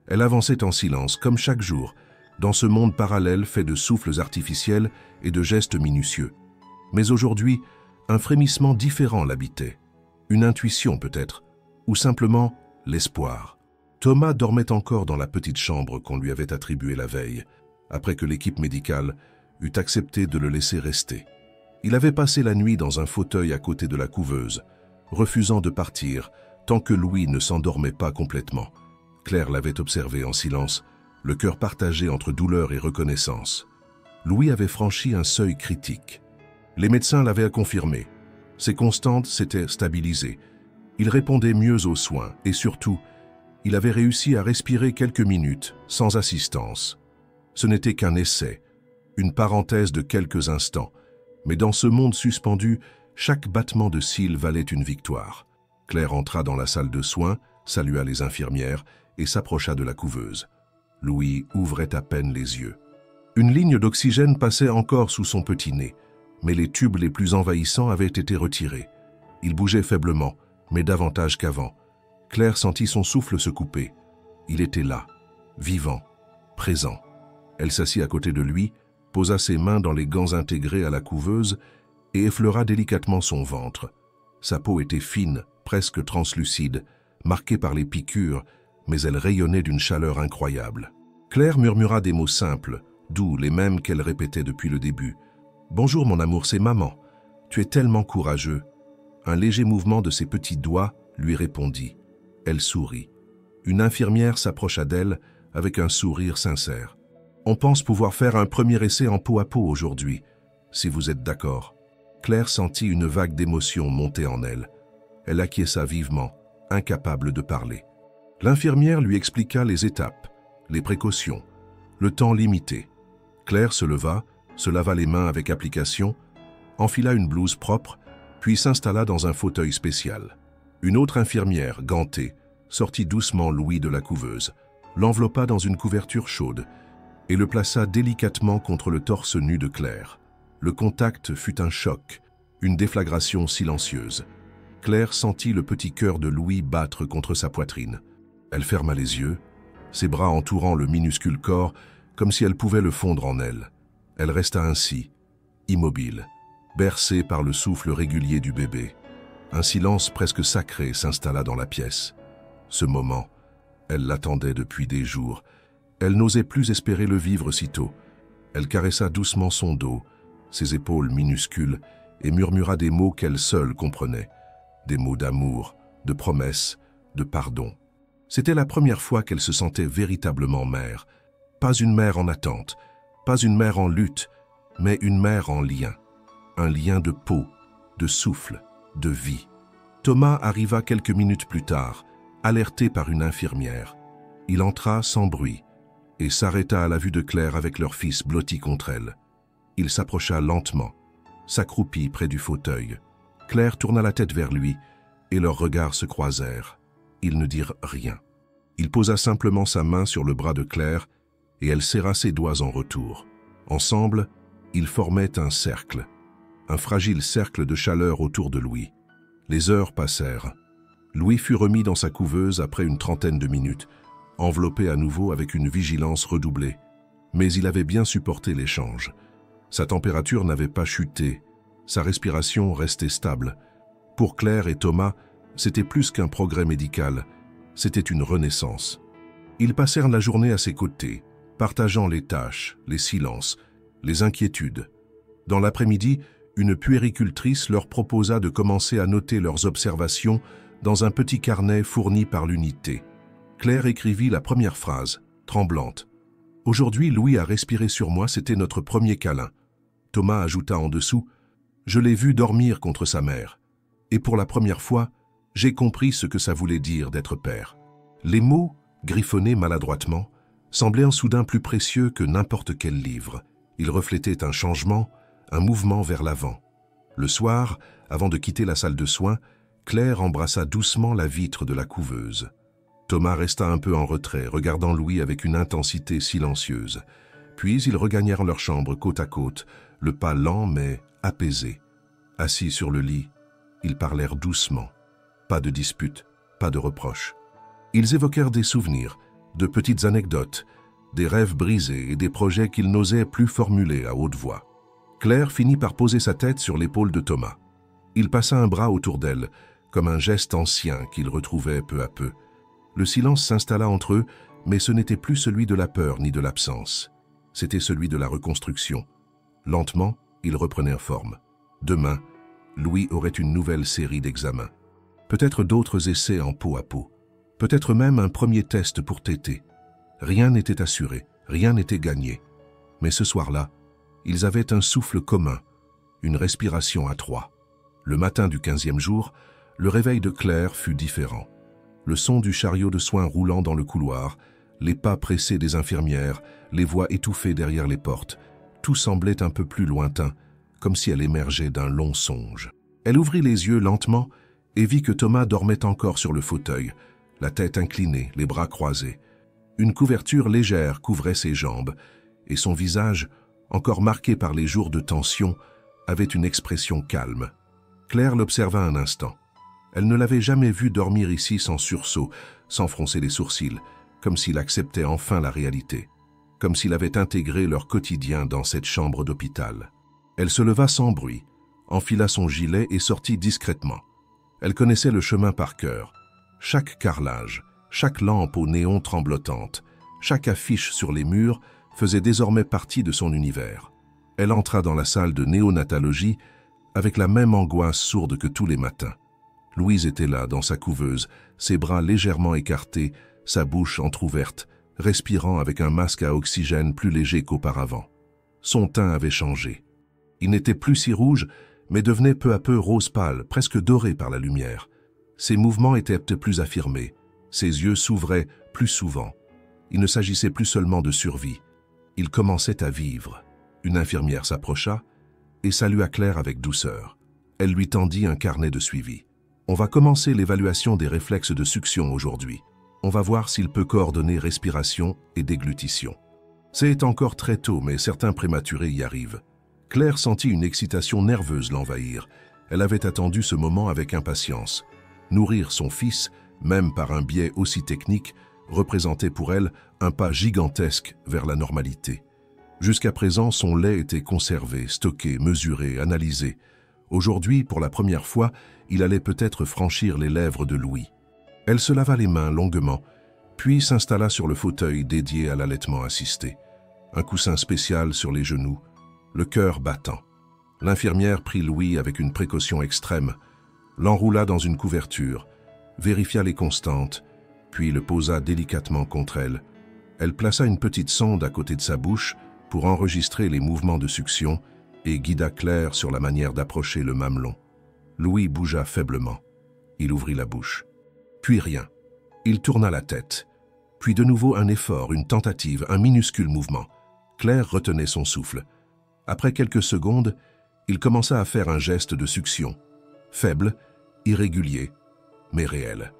Elle avançait en silence, comme chaque jour, dans ce monde parallèle fait de souffles artificiels et de gestes minutieux. Mais aujourd'hui, un frémissement différent l'habitait. Une intuition peut-être, ou simplement l'espoir. Thomas dormait encore dans la petite chambre qu'on lui avait attribuée la veille, après que l'équipe médicale eut accepté de le laisser rester. Il avait passé la nuit dans un fauteuil à côté de la couveuse, refusant de partir tant que Louis ne s'endormait pas complètement. Claire l'avait observé en silence, le cœur partagé entre douleur et reconnaissance. Louis avait franchi un seuil critique. Les médecins l'avaient confirmé. Ses constantes s'étaient stabilisées. Il répondait mieux aux soins et surtout, il avait réussi à respirer quelques minutes sans assistance. Ce n'était qu'un essai, une parenthèse de quelques instants, mais dans ce monde suspendu, chaque battement de cils valait une victoire. Claire entra dans la salle de soins, salua les infirmières et s'approcha de la couveuse. Louis ouvrait à peine les yeux. Une ligne d'oxygène passait encore sous son petit nez, mais les tubes les plus envahissants avaient été retirés. Il bougeait faiblement, mais davantage qu'avant. Claire sentit son souffle se couper. Il était là, vivant, présent. Elle s'assit à côté de lui, posa ses mains dans les gants intégrés à la couveuse et effleura délicatement son ventre. Sa peau était fine, presque translucide, marquée par les piqûres, mais elle rayonnait d'une chaleur incroyable. Claire murmura des mots simples, doux, les mêmes qu'elle répétait depuis le début. « Bonjour mon amour, c'est maman. Tu es tellement courageux. » Un léger mouvement de ses petits doigts lui répondit. Elle sourit. Une infirmière s'approcha d'elle avec un sourire sincère. « On pense pouvoir faire un premier essai en peau à peau aujourd'hui, si vous êtes d'accord. » Claire sentit une vague d'émotion monter en elle. Elle acquiesça vivement, incapable de parler. L'infirmière lui expliqua les étapes, les précautions, le temps limité. Claire se leva, se lava les mains avec application, enfila une blouse propre, puis s'installa dans un fauteuil spécial. Une autre infirmière, gantée, sortit doucement Louis de la couveuse, l'enveloppa dans une couverture chaude et le plaça délicatement contre le torse nu de Claire. Le contact fut un choc, une déflagration silencieuse. Claire sentit le petit cœur de Louis battre contre sa poitrine. Elle ferma les yeux, ses bras entourant le minuscule corps, comme si elle pouvait le fondre en elle. Elle resta ainsi, immobile, bercée par le souffle régulier du bébé. Un silence presque sacré s'installa dans la pièce. Ce moment, elle l'attendait depuis des jours. Elle n'osait plus espérer le vivre si tôt. Elle caressa doucement son dos, ses épaules minuscules, et murmura des mots qu'elle seule comprenait. Des mots d'amour, de promesse, de pardon. C'était la première fois qu'elle se sentait véritablement mère. Pas une mère en attente, pas une mère en lutte, mais une mère en lien. Un lien de peau, de souffle, de vie. Thomas arriva quelques minutes plus tard, alerté par une infirmière. Il entra sans bruit et s'arrêta à la vue de Claire avec leur fils blotti contre elle. Il s'approcha lentement, s'accroupit près du fauteuil. Claire tourna la tête vers lui et leurs regards se croisèrent. Ils ne dirent rien. Il posa simplement sa main sur le bras de Claire et elle serra ses doigts en retour. Ensemble, ils formaient un cercle, un fragile cercle de chaleur autour de Louis. Les heures passèrent. Louis fut remis dans sa couveuse après une trentaine de minutes, enveloppé à nouveau avec une vigilance redoublée. Mais il avait bien supporté l'échange. Sa température n'avait pas chuté, sa respiration restait stable. Pour Claire et Thomas, c'était plus qu'un progrès médical, c'était une renaissance. Ils passèrent la journée à ses côtés, partageant les tâches, les silences, les inquiétudes. Dans l'après-midi, une puéricultrice leur proposa de commencer à noter leurs observations dans un petit carnet fourni par l'unité. Claire écrivit la première phrase, tremblante. « Aujourd'hui, Louis a respiré sur moi, c'était notre premier câlin. » Thomas ajouta en dessous, « Je l'ai vu dormir contre sa mère. Et pour la première fois, j'ai compris ce que ça voulait dire d'être père. » Les mots, griffonnés maladroitement, semblaient soudain plus précieux que n'importe quel livre. Ils reflétaient un changement, un mouvement vers l'avant. Le soir, avant de quitter la salle de soins, Claire embrassa doucement la vitre de la couveuse. Thomas resta un peu en retrait, regardant Louis avec une intensité silencieuse. Puis ils regagnèrent leur chambre côte à côte, le pas lent mais apaisé. Assis sur le lit, ils parlèrent doucement. Pas de dispute, pas de reproches. Ils évoquèrent des souvenirs, de petites anecdotes, des rêves brisés et des projets qu'ils n'osaient plus formuler à haute voix. Claire finit par poser sa tête sur l'épaule de Thomas. Il passa un bras autour d'elle, comme un geste ancien qu'il retrouvait peu à peu. Le silence s'installa entre eux, mais ce n'était plus celui de la peur ni de l'absence. C'était celui de la reconstruction. Lentement, ils reprenèrent forme. Demain, Louis aurait une nouvelle série d'examens. Peut-être d'autres essais en peau à peau. Peut-être même un premier test pour téter. Rien n'était assuré, rien n'était gagné. Mais ce soir-là, ils avaient un souffle commun, une respiration à trois. Le matin du 15e jour, le réveil de Claire fut différent. Le son du chariot de soins roulant dans le couloir, les pas pressés des infirmières, les voix étouffées derrière les portes, tout semblait un peu plus lointain, comme si elle émergeait d'un long songe. Elle ouvrit les yeux lentement et vit que Thomas dormait encore sur le fauteuil, la tête inclinée, les bras croisés. Une couverture légère couvrait ses jambes, et son visage, encore marqué par les jours de tension, avait une expression calme. Claire l'observa un instant. Elle ne l'avait jamais vu dormir ici sans sursaut, sans froncer les sourcils, comme s'il acceptait enfin la réalité, comme s'il avait intégré leur quotidien dans cette chambre d'hôpital. Elle se leva sans bruit, enfila son gilet et sortit discrètement. Elle connaissait le chemin par cœur. Chaque carrelage, chaque lampe aux néons tremblotantes, chaque affiche sur les murs faisait désormais partie de son univers. Elle entra dans la salle de néonatologie avec la même angoisse sourde que tous les matins. Louise était là, dans sa couveuse, ses bras légèrement écartés, sa bouche entr'ouverte, respirant avec un masque à oxygène plus léger qu'auparavant. Son teint avait changé. Il n'était plus si rouge, mais devenait peu à peu rose pâle, presque doré par la lumière. Ses mouvements étaient plus affirmés. Ses yeux s'ouvraient plus souvent. Il ne s'agissait plus seulement de survie. Il commençait à vivre. Une infirmière s'approcha et salua Claire avec douceur. Elle lui tendit un carnet de suivi. On va commencer l'évaluation des réflexes de succion aujourd'hui. On va voir s'il peut coordonner respiration et déglutition. C'est encore très tôt, mais certains prématurés y arrivent. Claire sentit une excitation nerveuse l'envahir. Elle avait attendu ce moment avec impatience. Nourrir son fils, même par un biais aussi technique, représentait pour elle un pas gigantesque vers la normalité. Jusqu'à présent, son lait était conservé, stocké, mesuré, analysé. Aujourd'hui, pour la première fois, il allait peut-être franchir les lèvres de Louis. Elle se lava les mains longuement, puis s'installa sur le fauteuil dédié à l'allaitement assisté. Un coussin spécial sur les genoux, le cœur battant. L'infirmière prit Louis avec une précaution extrême, l'enroula dans une couverture, vérifia les constantes, puis le posa délicatement contre elle. Elle plaça une petite sonde à côté de sa bouche pour enregistrer les mouvements de succion et guida Claire sur la manière d'approcher le mamelon. Louis bougea faiblement. Il ouvrit la bouche. Puis rien. Il tourna la tête. Puis de nouveau un effort, une tentative, un minuscule mouvement. Claire retenait son souffle. Après quelques secondes, il commença à faire un geste de succion. Faible, irrégulier, mais réel.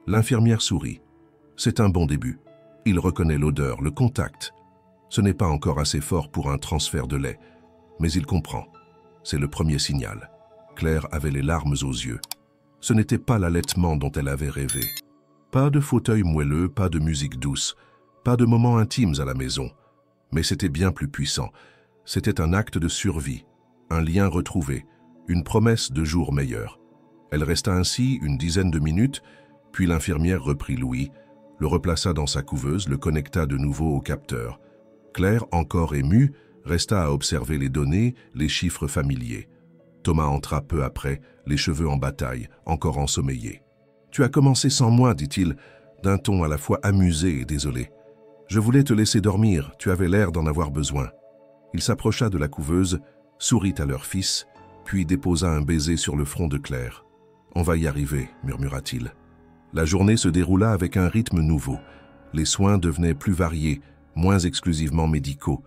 L'infirmière sourit. C'est un bon début. Il reconnaît l'odeur, le contact. Ce n'est pas encore assez fort pour un transfert de lait, mais il comprend. C'est le premier signal. Claire avait les larmes aux yeux. Ce n'était pas l'allaitement dont elle avait rêvé. Pas de fauteuil moelleux, pas de musique douce, pas de moments intimes à la maison. Mais c'était bien plus puissant. C'était un acte de survie, un lien retrouvé, une promesse de jours meilleurs. Elle resta ainsi une dizaine de minutes, puis l'infirmière reprit Louis, le replaça dans sa couveuse, le connecta de nouveau au capteur. Claire, encore émue, resta à observer les données, les chiffres familiers. Thomas entra peu après, les cheveux en bataille, encore ensommeillé. « Tu as commencé sans moi, dit-il, d'un ton à la fois amusé et désolé. Je voulais te laisser dormir, tu avais l'air d'en avoir besoin. » Il s'approcha de la couveuse, sourit à leur fils, puis déposa un baiser sur le front de Claire. « On va y arriver, murmura-t-il. » La journée se déroula avec un rythme nouveau. Les soins devenaient plus variés, moins exclusivement médicaux.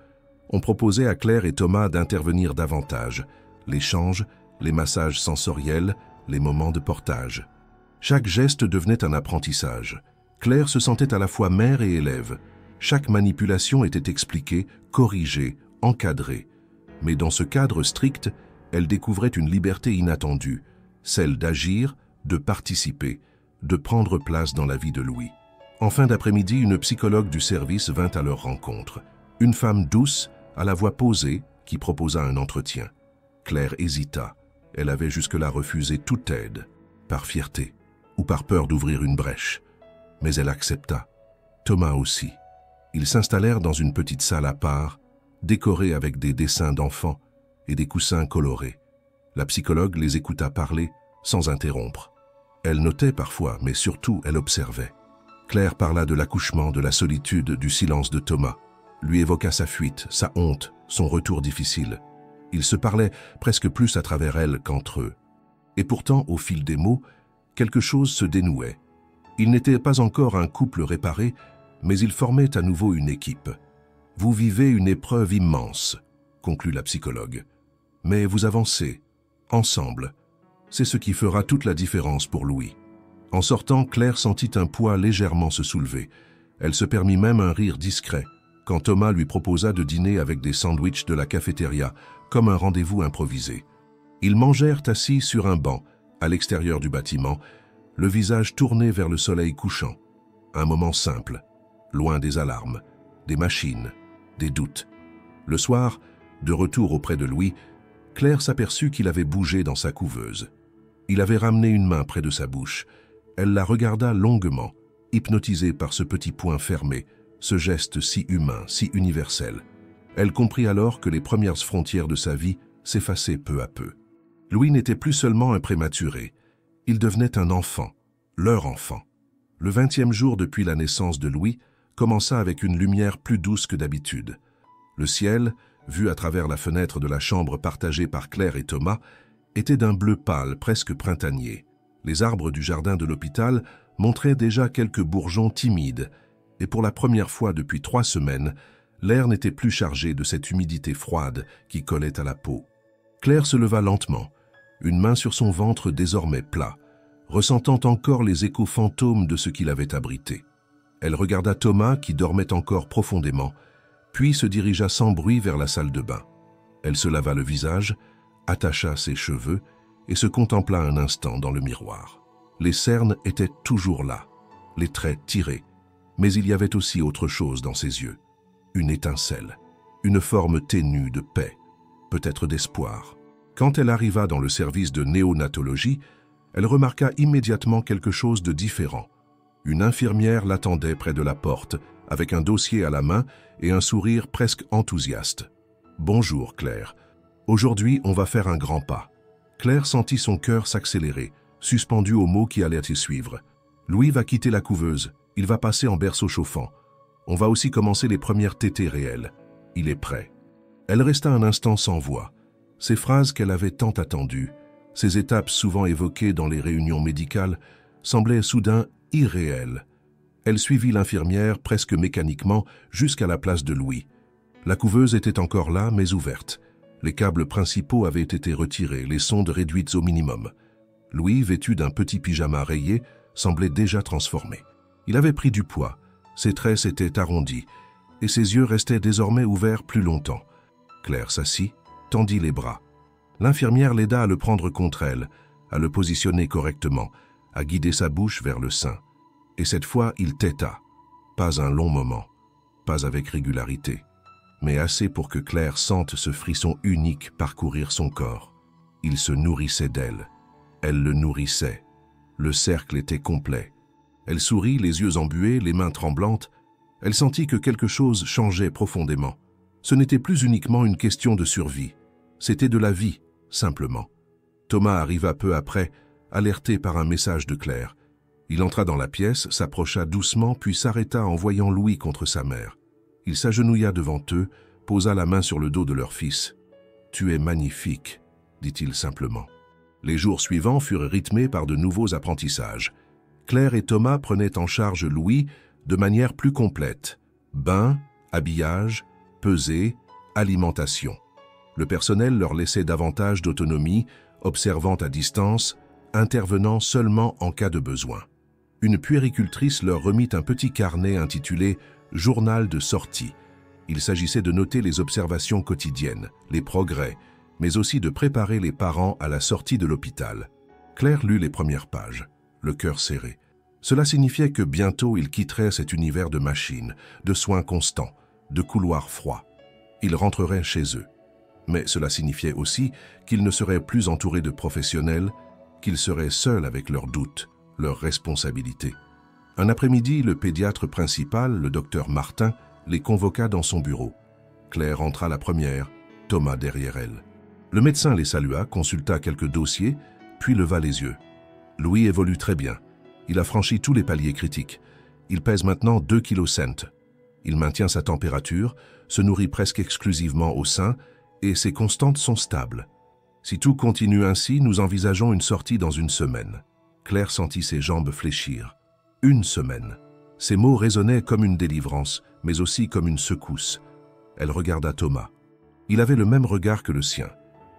On proposait à Claire et Thomas d'intervenir davantage. L'échange, les massages sensoriels, les moments de portage. Chaque geste devenait un apprentissage. Claire se sentait à la fois mère et élève. Chaque manipulation était expliquée, corrigée, encadrée. Mais dans ce cadre strict, elle découvrait une liberté inattendue, celle d'agir, de participer, de prendre place dans la vie de Louis. En fin d'après-midi, une psychologue du service vint à leur rencontre. Une femme douce, à la voix posée, qui proposa un entretien. Claire hésita. Elle avait jusque-là refusé toute aide, par fierté ou par peur d'ouvrir une brèche. Mais elle accepta. Thomas aussi. Ils s'installèrent dans une petite salle à part, décorée avec des dessins d'enfants et des coussins colorés. La psychologue les écouta parler sans interrompre. Elle notait parfois, mais surtout elle observait. Claire parla de l'accouchement, de la solitude, du silence de Thomas, lui évoqua sa fuite, sa honte, son retour difficile. Ils se parlaient presque plus à travers elle qu'entre eux. Et pourtant, au fil des mots, quelque chose se dénouait. Ils n'étaient pas encore un couple réparé, mais ils formaient à nouveau une équipe. « Vous vivez une épreuve immense », conclut la psychologue. « Mais vous avancez, ensemble. C'est ce qui fera toute la différence pour Louis. » En sortant, Claire sentit un poids légèrement se soulever. Elle se permit même un rire discret, quand Thomas lui proposa de dîner avec des sandwichs de la cafétéria, comme un rendez-vous improvisé. Ils mangèrent assis sur un banc, à l'extérieur du bâtiment, le visage tourné vers le soleil couchant. Un moment simple, loin des alarmes, des machines, des doutes. Le soir, de retour auprès de Louis, Claire s'aperçut qu'il avait bougé dans sa couveuse. Il avait ramené une main près de sa bouche. Elle la regarda longuement, hypnotisée par ce petit poing fermé, ce geste si humain, si universel. Elle comprit alors que les premières frontières de sa vie s'effaçaient peu à peu. Louis n'était plus seulement un prématuré, il devenait un enfant, leur enfant. Le 20e jour depuis la naissance de Louis commença avec une lumière plus douce que d'habitude. Le ciel, vu à travers la fenêtre de la chambre partagée par Claire et Thomas, était d'un bleu pâle, presque printanier. Les arbres du jardin de l'hôpital montraient déjà quelques bourgeons timides, et pour la première fois depuis 3 semaines, l'air n'était plus chargé de cette humidité froide qui collait à la peau. Claire se leva lentement, une main sur son ventre désormais plat, ressentant encore les échos fantômes de ce qui l'avait abrité. Elle regarda Thomas qui dormait encore profondément, puis se dirigea sans bruit vers la salle de bain. Elle se lava le visage, attacha ses cheveux et se contempla un instant dans le miroir. Les cernes étaient toujours là, les traits tirés, mais il y avait aussi autre chose dans ses yeux. Une étincelle, une forme ténue de paix, peut-être d'espoir. Quand elle arriva dans le service de néonatologie, elle remarqua immédiatement quelque chose de différent. Une infirmière l'attendait près de la porte, avec un dossier à la main et un sourire presque enthousiaste. « Bonjour, Claire. Aujourd'hui, on va faire un grand pas. » Claire sentit son cœur s'accélérer, suspendu aux mots qui allaient y suivre. « Louis va quitter la couveuse. Il va passer en berceau chauffant. On va aussi commencer les premières tétées réelles. Il est prêt. » Elle resta un instant sans voix. Ces phrases qu'elle avait tant attendues, ces étapes souvent évoquées dans les réunions médicales, semblaient soudain irréelles. Elle suivit l'infirmière presque mécaniquement jusqu'à la place de Louis. La couveuse était encore là, mais ouverte. Les câbles principaux avaient été retirés, les sondes réduites au minimum. Louis, vêtu d'un petit pyjama rayé, semblait déjà transformé. Il avait pris du poids, ses traits s'étaient arrondis, et ses yeux restaient désormais ouverts plus longtemps. Claire s'assit, tendit les bras. L'infirmière l'aida à le prendre contre elle, à le positionner correctement, à guider sa bouche vers le sein. Et cette fois, il téta. Pas un long moment, pas avec régularité, mais assez pour que Claire sente ce frisson unique parcourir son corps. Il se nourrissait d'elle. Elle le nourrissait. Le cercle était complet. Elle sourit, les yeux embués, les mains tremblantes. Elle sentit que quelque chose changeait profondément. Ce n'était plus uniquement une question de survie. C'était de la vie, simplement. Thomas arriva peu après, alerté par un message de Claire. Il entra dans la pièce, s'approcha doucement, puis s'arrêta en voyant Louis contre sa mère. Il s'agenouilla devant eux, posa la main sur le dos de leur fils. « Tu es magnifique », dit-il simplement. Les jours suivants furent rythmés par de nouveaux apprentissages. Claire et Thomas prenaient en charge Louis de manière plus complète. Bain, habillage, pesée, alimentation. Le personnel leur laissait davantage d'autonomie, observant à distance, intervenant seulement en cas de besoin. Une puéricultrice leur remit un petit carnet intitulé « Journal de sortie ». Il s'agissait de noter les observations quotidiennes, les progrès, mais aussi de préparer les parents à la sortie de l'hôpital. Claire lut les premières pages, le cœur serré. Cela signifiait que bientôt ils quitteraient cet univers de machines, de soins constants, de couloirs froids. Ils rentreraient chez eux. Mais cela signifiait aussi qu'ils ne seraient plus entourés de professionnels, qu'ils seraient seuls avec leurs doutes, leurs responsabilités. Un après-midi, le pédiatre principal, le docteur Martin, les convoqua dans son bureau. Claire entra la première, Thomas derrière elle. Le médecin les salua, consulta quelques dossiers, puis leva les yeux. Louis évolue très bien. Il a franchi tous les paliers critiques. Il pèse maintenant 2,5 kg. Il maintient sa température, se nourrit presque exclusivement au sein, et ses constantes sont stables. Si tout continue ainsi, nous envisageons une sortie dans 1 semaine. Claire sentit ses jambes fléchir. 1 semaine. Ces mots résonnaient comme une délivrance, mais aussi comme une secousse. Elle regarda Thomas. Il avait le même regard que le sien,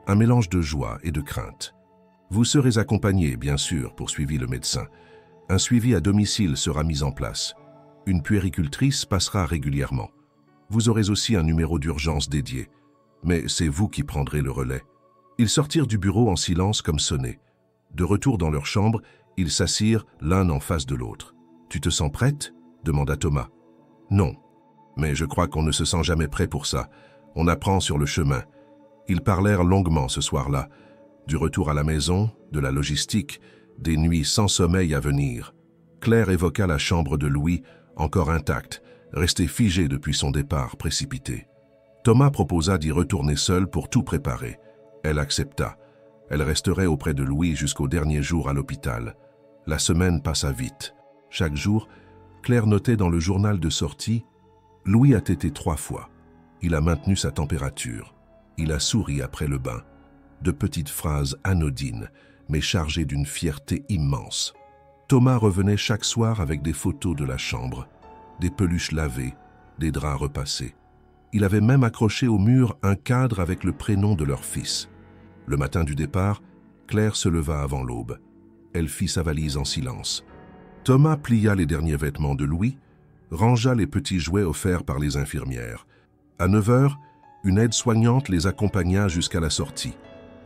un mélange de joie et de crainte. « Vous serez accompagné, bien sûr, » poursuivit le médecin. « Un suivi à domicile sera mis en place. Une puéricultrice passera régulièrement. Vous aurez aussi un numéro d'urgence dédié. Mais c'est vous qui prendrez le relais. » Ils sortirent du bureau en silence comme sonnés. De retour dans leur chambre, ils s'assirent l'un en face de l'autre. « Tu te sens prête ?» demanda Thomas. « Non, mais je crois qu'on ne se sent jamais prêt pour ça. On apprend sur le chemin. » Ils parlèrent longuement ce soir-là, du retour à la maison, de la logistique, des nuits sans sommeil à venir. Claire évoqua la chambre de Louis, encore intacte, restée figée depuis son départ précipité. Thomas proposa d'y retourner seul pour tout préparer. Elle accepta. Elle resterait auprès de Louis jusqu'au dernier jour à l'hôpital. La semaine passa vite. Chaque jour, Claire notait dans le journal de sortie « Louis a tété 3 fois. Il a maintenu sa température. Il a souri après le bain. » De petites phrases anodines, mais chargées d'une fierté immense. Thomas revenait chaque soir avec des photos de la chambre, des peluches lavées, des draps repassés. Il avait même accroché au mur un cadre avec le prénom de leur fils. Le matin du départ, Claire se leva avant l'aube. Elle fit sa valise en silence. Thomas plia les derniers vêtements de Louis, rangea les petits jouets offerts par les infirmières. À 9 heures, une aide-soignante les accompagna jusqu'à la sortie.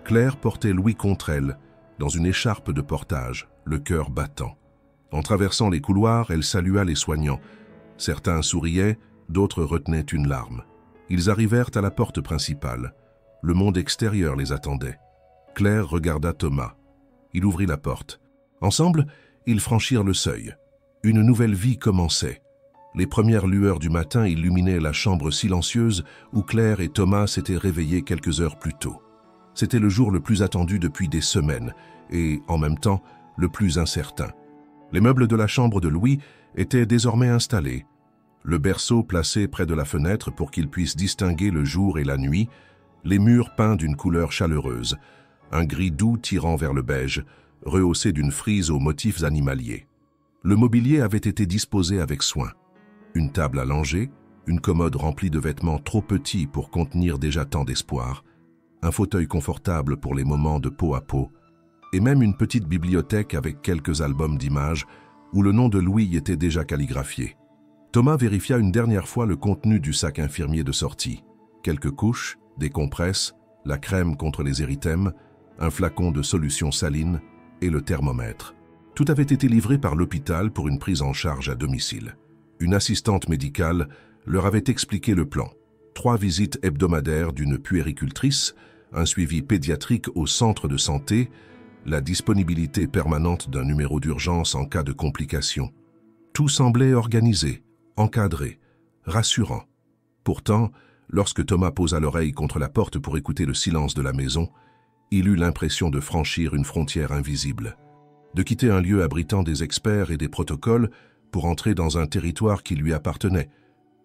Claire portait Louis contre elle, dans une écharpe de portage, le cœur battant. En traversant les couloirs, elle salua les soignants. Certains souriaient, d'autres retenaient une larme. Ils arrivèrent à la porte principale. Le monde extérieur les attendait. Claire regarda Thomas. Il ouvrit la porte. Ensemble, ils franchirent le seuil. Une nouvelle vie commençait. Les premières lueurs du matin illuminaient la chambre silencieuse où Claire et Thomas s'étaient réveillés quelques heures plus tôt. C'était le jour le plus attendu depuis des semaines et, en même temps, le plus incertain. Les meubles de la chambre de Louis étaient désormais installés. Le berceau placé près de la fenêtre pour qu'il puisse distinguer le jour et la nuit, les murs peints d'une couleur chaleureuse, un gris doux tirant vers le beige, rehaussé d'une frise aux motifs animaliers. Le mobilier avait été disposé avec soin. Une table à langer, une commode remplie de vêtements trop petits pour contenir déjà tant d'espoir, un fauteuil confortable pour les moments de peau à peau, et même une petite bibliothèque avec quelques albums d'images où le nom de Louis était déjà calligraphié. Thomas vérifia une dernière fois le contenu du sac infirmier de sortie. Quelques couches, des compresses, la crème contre les érythèmes, un flacon de solution saline et le thermomètre. Tout avait été livré par l'hôpital pour une prise en charge à domicile. Une assistante médicale leur avait expliqué le plan. 3 visites hebdomadaires d'une puéricultrice, un suivi pédiatrique au centre de santé, la disponibilité permanente d'un numéro d'urgence en cas de complications. Tout semblait organisé, encadré, rassurant. Pourtant, lorsque Thomas posa l'oreille contre la porte pour écouter le silence de la maison, il eut l'impression de franchir une frontière invisible, de quitter un lieu abritant des experts et des protocoles pour entrer dans un territoire qui lui appartenait,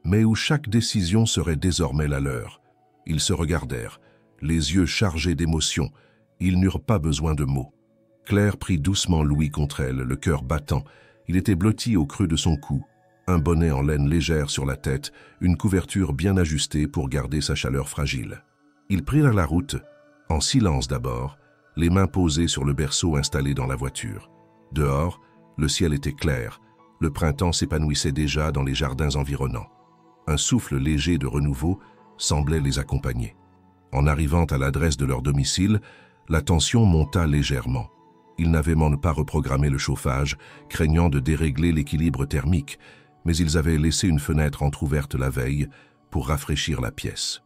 mais où chaque décision serait désormais la leur. Ils se regardèrent, les yeux chargés d'émotion. Ils n'eurent pas besoin de mots. Claire prit doucement Louis contre elle, le cœur battant. Il était blotti au creux de son cou, un bonnet en laine légère sur la tête, une couverture bien ajustée pour garder sa chaleur fragile. Ils prirent la route, en silence d'abord, les mains posées sur le berceau installé dans la voiture. Dehors, le ciel était clair, le printemps s'épanouissait déjà dans les jardins environnants. Un souffle léger de renouveau semblait les accompagner. En arrivant à l'adresse de leur domicile, la tension monta légèrement. Ils n'avaient même pas reprogrammé le chauffage, craignant de dérégler l'équilibre thermique, mais ils avaient laissé une fenêtre entrouverte la veille pour rafraîchir la pièce.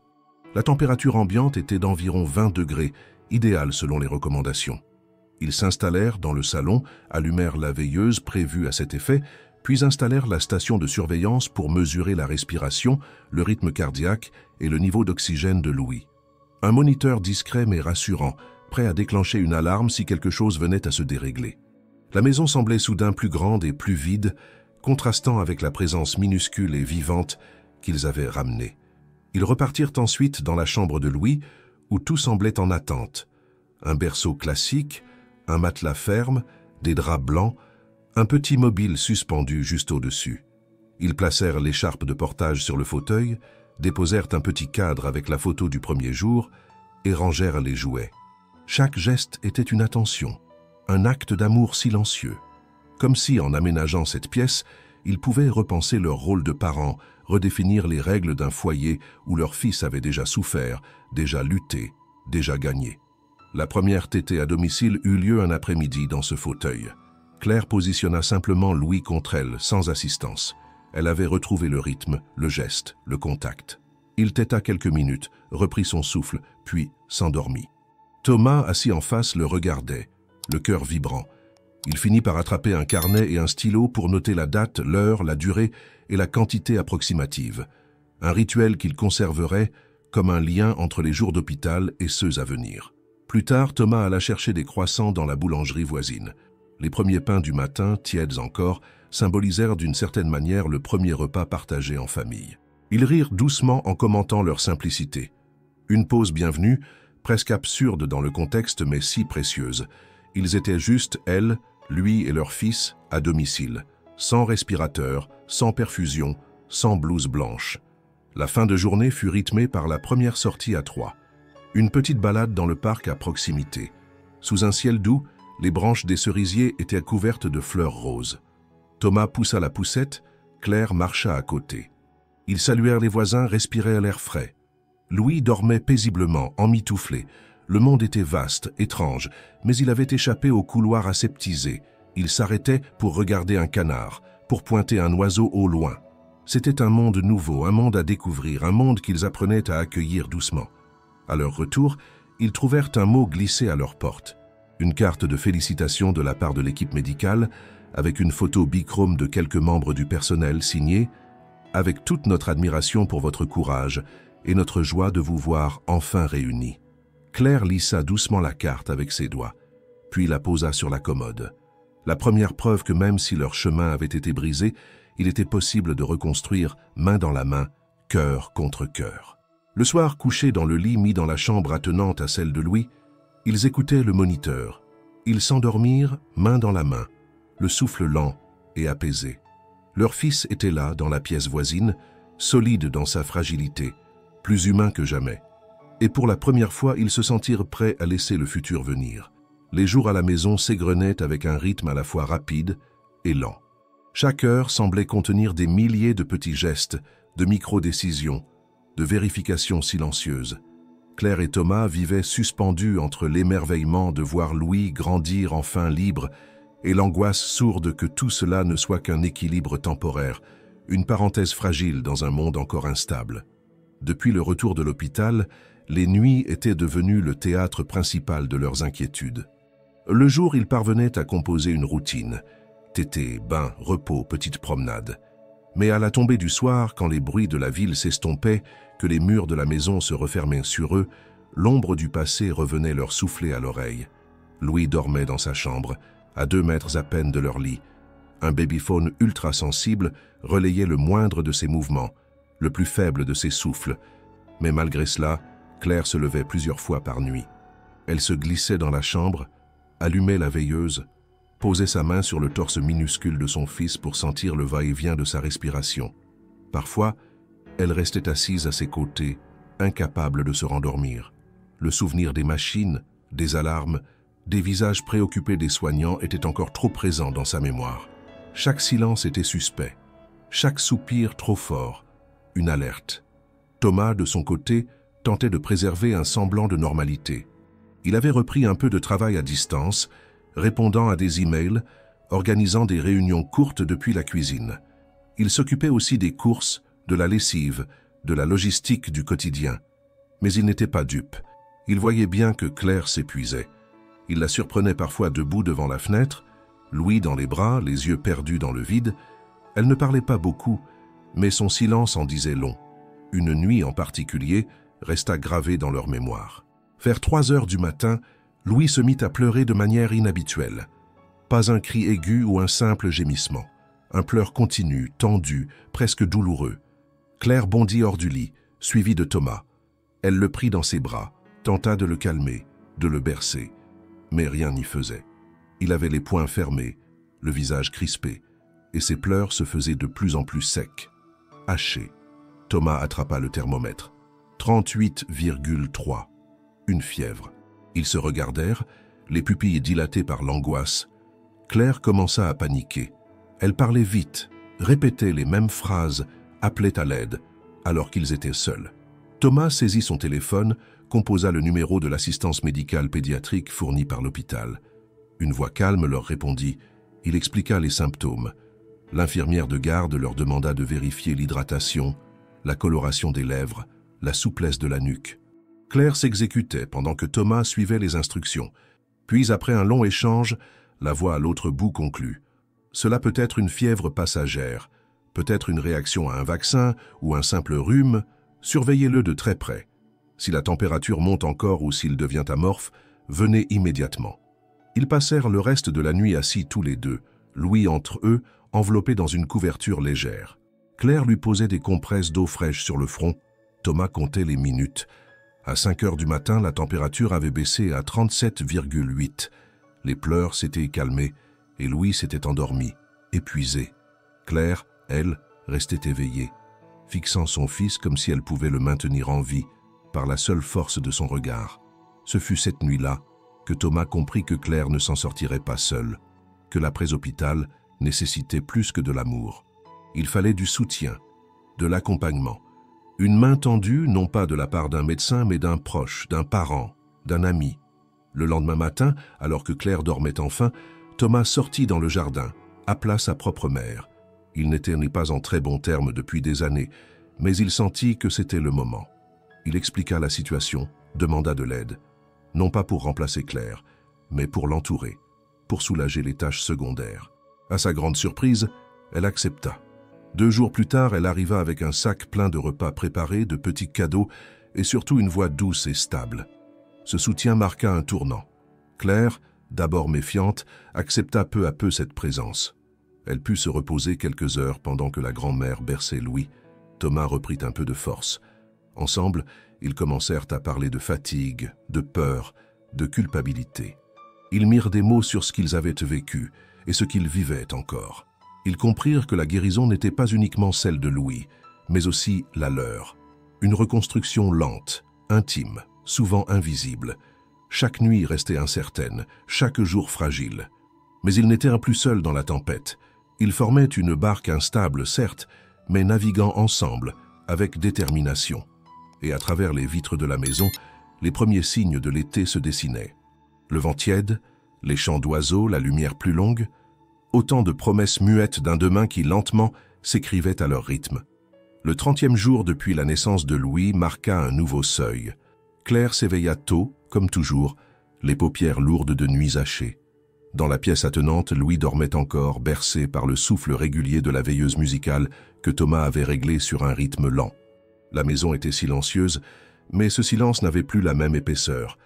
La température ambiante était d'environ 20 degrés, idéale selon les recommandations. Ils s'installèrent dans le salon, allumèrent la veilleuse prévue à cet effet, puis installèrent la station de surveillance pour mesurer la respiration, le rythme cardiaque et le niveau d'oxygène de Louis. Un moniteur discret mais rassurant, prêt à déclencher une alarme si quelque chose venait à se dérégler. La maison semblait soudain plus grande et plus vide, contrastant avec la présence minuscule et vivante qu'ils avaient ramenée. Ils repartirent ensuite dans la chambre de Louis, où tout semblait en attente. Un berceau classique, un matelas ferme, des draps blancs, un petit mobile suspendu juste au-dessus. Ils placèrent l'écharpe de portage sur le fauteuil, déposèrent un petit cadre avec la photo du premier jour et rangèrent les jouets. Chaque geste était une attention, un acte d'amour silencieux. Comme si, en aménageant cette pièce, ils pouvaient repenser leur rôle de parents, redéfinir les règles d'un foyer où leur fils avait déjà souffert, déjà lutté, déjà gagné. La première tétée à domicile eut lieu un après-midi dans ce fauteuil. Claire positionna simplement Louis contre elle, sans assistance. Elle avait retrouvé le rythme, le geste, le contact. Il téta quelques minutes, reprit son souffle, puis s'endormit. Thomas, assis en face, le regardait, le cœur vibrant. Il finit par attraper un carnet et un stylo pour noter la date, l'heure, la durée et la quantité approximative. Un rituel qu'il conserverait comme un lien entre les jours d'hôpital et ceux à venir. Plus tard, Thomas alla chercher des croissants dans la boulangerie voisine. Les premiers pains du matin, tièdes encore, symbolisèrent d'une certaine manière le premier repas partagé en famille. Ils rirent doucement en commentant leur simplicité. Une pause bienvenue, presque absurde dans le contexte mais si précieuse. Ils étaient juste, elle, lui et leur fils, à domicile, sans respirateur, sans perfusion, sans blouse blanche. La fin de journée fut rythmée par la première sortie à trois. Une petite balade dans le parc à proximité. Sous un ciel doux, les branches des cerisiers étaient couvertes de fleurs roses. Thomas poussa la poussette, Claire marcha à côté. Ils saluèrent les voisins, respirèrent l'air frais. Louis dormait paisiblement, emmitouflé. Le monde était vaste, étrange, mais il avait échappé au couloir aseptisé. Il s'arrêtait pour regarder un canard, pour pointer un oiseau au loin. C'était un monde nouveau, un monde à découvrir, un monde qu'ils apprenaient à accueillir doucement. À leur retour, ils trouvèrent un mot glissé à leur porte. Une carte de félicitations de la part de l'équipe médicale, avec une photo bichrome de quelques membres du personnel signée « Avec toute notre admiration pour votre courage et notre joie de vous voir enfin réunis ». Claire lissa doucement la carte avec ses doigts, puis la posa sur la commode. La première preuve que même si leur chemin avait été brisé, il était possible de reconstruire, main dans la main, cœur contre cœur. Le soir, couchés dans le lit mis dans la chambre attenante à celle de Louis, ils écoutaient le moniteur. Ils s'endormirent, main dans la main, le souffle lent et apaisé. Leur fils était là, dans la pièce voisine, solide dans sa fragilité, plus humain que jamais. Et pour la première fois, ils se sentirent prêts à laisser le futur venir. Les jours à la maison s'égrenaient avec un rythme à la fois rapide et lent. Chaque heure semblait contenir des milliers de petits gestes, de micro-décisions, de vérifications silencieuses. Claire et Thomas vivaient suspendus entre l'émerveillement de voir Louis grandir enfin libre et l'angoisse sourde que tout cela ne soit qu'un équilibre temporaire, une parenthèse fragile dans un monde encore instable. Depuis le retour de l'hôpital, les nuits étaient devenues le théâtre principal de leurs inquiétudes. Le jour, ils parvenaient à composer une routine. Tété, bain, repos, petite promenade. Mais à la tombée du soir, quand les bruits de la ville s'estompaient, que les murs de la maison se refermaient sur eux, l'ombre du passé revenait leur souffler à l'oreille. Louis dormait dans sa chambre, à 2 mètres à peine de leur lit. Un babyphone ultra sensible relayait le moindre de ses mouvements, le plus faible de ses souffles. Mais malgré cela, Claire se levait plusieurs fois par nuit. Elle se glissait dans la chambre, allumait la veilleuse, posait sa main sur le torse minuscule de son fils pour sentir le va-et-vient de sa respiration. Parfois, elle restait assise à ses côtés, incapable de se rendormir. Le souvenir des machines, des alarmes, des visages préoccupés des soignants était encore trop présent dans sa mémoire. Chaque silence était suspect, chaque soupir trop fort, une alerte. Thomas, de son côté, tentait de préserver un semblant de normalité. Il avait repris un peu de travail à distance, répondant à des emails, organisant des réunions courtes depuis la cuisine. Il s'occupait aussi des courses, de la lessive, de la logistique du quotidien. Mais il n'était pas dupe. Il voyait bien que Claire s'épuisait. Il la surprenait parfois debout devant la fenêtre, Louis dans les bras, les yeux perdus dans le vide. Elle ne parlait pas beaucoup, mais son silence en disait long. Une nuit en particulier resta gravée dans leur mémoire. Vers 3 heures du matin, Louis se mit à pleurer de manière inhabituelle. Pas un cri aigu ou un simple gémissement. Un pleur continu, tendu, presque douloureux. Claire bondit hors du lit, suivie de Thomas. Elle le prit dans ses bras, tenta de le calmer, de le bercer. Mais rien n'y faisait. Il avait les poings fermés, le visage crispé, et ses pleurs se faisaient de plus en plus secs, hachés. Thomas attrapa le thermomètre. 38,3. Une fièvre. Ils se regardèrent, les pupilles dilatées par l'angoisse. Claire commença à paniquer. Elle parlait vite, répétait les mêmes phrases, appelait à l'aide, alors qu'ils étaient seuls. Thomas saisit son téléphone, composa le numéro de l'assistance médicale pédiatrique fournie par l'hôpital. Une voix calme leur répondit. Il expliqua les symptômes. L'infirmière de garde leur demanda de vérifier l'hydratation, la coloration des lèvres, la souplesse de la nuque. Claire s'exécutait pendant que Thomas suivait les instructions. Puis, après un long échange, la voix à l'autre bout conclut. Cela peut être une fièvre passagère, peut-être une réaction à un vaccin ou un simple rhume. Surveillez-le de très près. Si la température monte encore ou s'il devient amorphe, venez immédiatement. Ils passèrent le reste de la nuit assis tous les deux, Louis entre eux, enveloppé dans une couverture légère. Claire lui posait des compresses d'eau fraîche sur le front. Thomas comptait les minutes. À 5 heures du matin, la température avait baissé à 37,8. Les pleurs s'étaient calmés et Louis s'était endormi, épuisé. Claire, elle, restait éveillée, fixant son fils comme si elle pouvait le maintenir en vie par la seule force de son regard. Ce fut cette nuit-là que Thomas comprit que Claire ne s'en sortirait pas seule, que l'après-hôpital nécessitait plus que de l'amour. Il fallait du soutien, de l'accompagnement. Une main tendue, non pas de la part d'un médecin, mais d'un proche, d'un parent, d'un ami. Le lendemain matin, alors que Claire dormait enfin, Thomas sortit dans le jardin, appela sa propre mère. Il n'était pas en très bons termes depuis des années, mais il sentit que c'était le moment. Il expliqua la situation, demanda de l'aide, non pas pour remplacer Claire, mais pour l'entourer, pour soulager les tâches secondaires. À sa grande surprise, elle accepta. 2 jours plus tard, elle arriva avec un sac plein de repas préparés, de petits cadeaux et surtout une voix douce et stable. Ce soutien marqua un tournant. Claire, d'abord méfiante, accepta peu à peu cette présence. Elle put se reposer quelques heures pendant que la grand-mère berçait Louis. Thomas reprit un peu de force. Ensemble, ils commencèrent à parler de fatigue, de peur, de culpabilité. Ils mirent des mots sur ce qu'ils avaient vécu et ce qu'ils vivaient encore. Ils comprirent que la guérison n'était pas uniquement celle de Louis, mais aussi la leur. Une reconstruction lente, intime, souvent invisible. Chaque nuit restait incertaine, chaque jour fragile. Mais ils n'étaient plus seuls dans la tempête. Ils formaient une barque instable, certes, mais naviguant ensemble, avec détermination. Et à travers les vitres de la maison, les premiers signes de l'été se dessinaient. Le vent tiède, les chants d'oiseaux, la lumière plus longue, autant de promesses muettes d'un demain qui lentement s'écrivait à leur rythme. Le 30e jour depuis la naissance de Louis marqua un nouveau seuil. Claire s'éveilla tôt, comme toujours, les paupières lourdes de nuits hachées. Dans la pièce attenante, Louis dormait encore, bercé par le souffle régulier de la veilleuse musicale que Thomas avait réglée sur un rythme lent. La maison était silencieuse, mais ce silence n'avait plus la même épaisseur.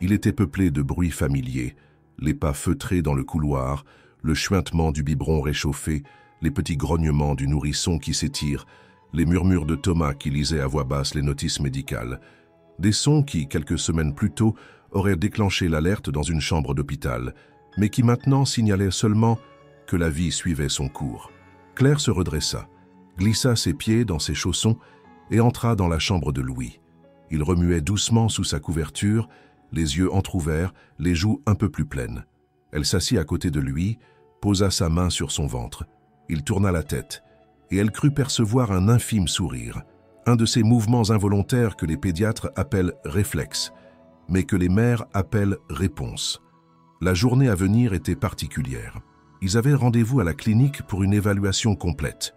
Il était peuplé de bruits familiers, les pas feutrés dans le couloir, le chuintement du biberon réchauffé, les petits grognements du nourrisson qui s'étire, les murmures de Thomas qui lisait à voix basse les notices médicales. Des sons qui, quelques semaines plus tôt, auraient déclenché l'alerte dans une chambre d'hôpital, mais qui maintenant signalaient seulement que la vie suivait son cours. Claire se redressa, glissa ses pieds dans ses chaussons et entra dans la chambre de Louis. Il remuait doucement sous sa couverture, les yeux entr'ouverts, les joues un peu plus pleines. Elle s'assit à côté de lui, posa sa main sur son ventre. Il tourna la tête, et elle crut percevoir un infime sourire, un de ces mouvements involontaires que les pédiatres appellent réflexes, mais que les mères appellent réponse. La journée à venir était particulière. Ils avaient rendez-vous à la clinique pour une évaluation complète.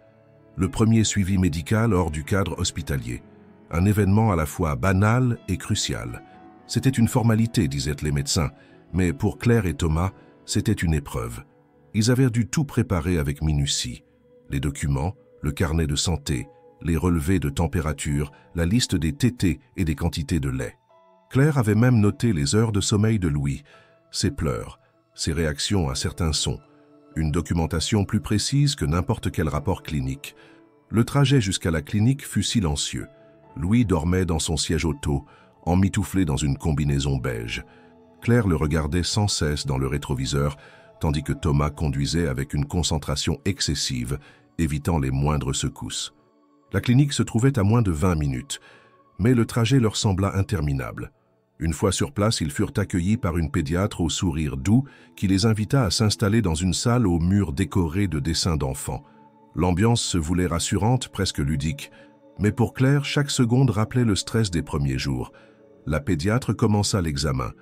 Le premier suivi médical hors du cadre hospitalier. Un événement à la fois banal et crucial. C'était une formalité, disaient les médecins, mais pour Claire et Thomas, c'était une épreuve. Ils avaient dû tout préparer avec minutie. Les documents, le carnet de santé, les relevés de température, la liste des tétés et des quantités de lait. Claire avait même noté les heures de sommeil de Louis, ses pleurs, ses réactions à certains sons, une documentation plus précise que n'importe quel rapport clinique. Le trajet jusqu'à la clinique fut silencieux. Louis dormait dans son siège auto, emmitouflé dans une combinaison beige. Claire le regardait sans cesse dans le rétroviseur, tandis que Thomas conduisait avec une concentration excessive, évitant les moindres secousses. La clinique se trouvait à moins de 20 minutes, mais le trajet leur sembla interminable. Une fois sur place, ils furent accueillis par une pédiatre au sourire doux qui les invita à s'installer dans une salle aux murs décorés de dessins d'enfants. L'ambiance se voulait rassurante, presque ludique, mais pour Claire, chaque seconde rappelait le stress des premiers jours. La pédiatre commença l'examen.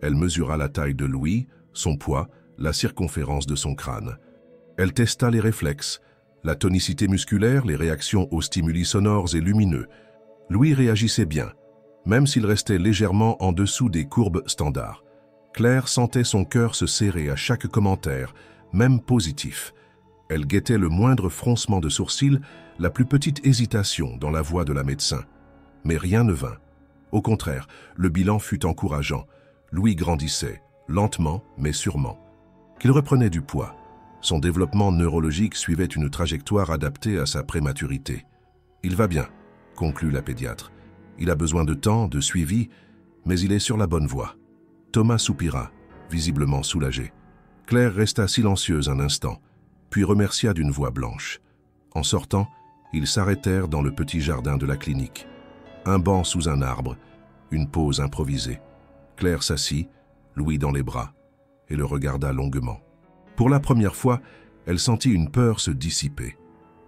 Elle mesura la taille de Louis, son poids, la circonférence de son crâne. Elle testa les réflexes, la tonicité musculaire, les réactions aux stimuli sonores et lumineux. Louis réagissait bien, même s'il restait légèrement en dessous des courbes standards. Claire sentait son cœur se serrer à chaque commentaire, même positif. Elle guettait le moindre froncement de sourcils, la plus petite hésitation dans la voix de la médecin. Mais rien ne vint. Au contraire, le bilan fut encourageant. Louis grandissait, lentement mais sûrement, qu'il reprenait du poids. Son développement neurologique suivait une trajectoire adaptée à sa prématurité. « Il va bien », conclut la pédiatre. « Il a besoin de temps, de suivi, mais il est sur la bonne voie. » Thomas soupira, visiblement soulagé. Claire resta silencieuse un instant, puis remercia d'une voix blanche. En sortant, ils s'arrêtèrent dans le petit jardin de la clinique. Un banc sous un arbre, une pause improvisée. Claire s'assit, Louis dans les bras, et le regarda longuement. Pour la première fois, elle sentit une peur se dissiper.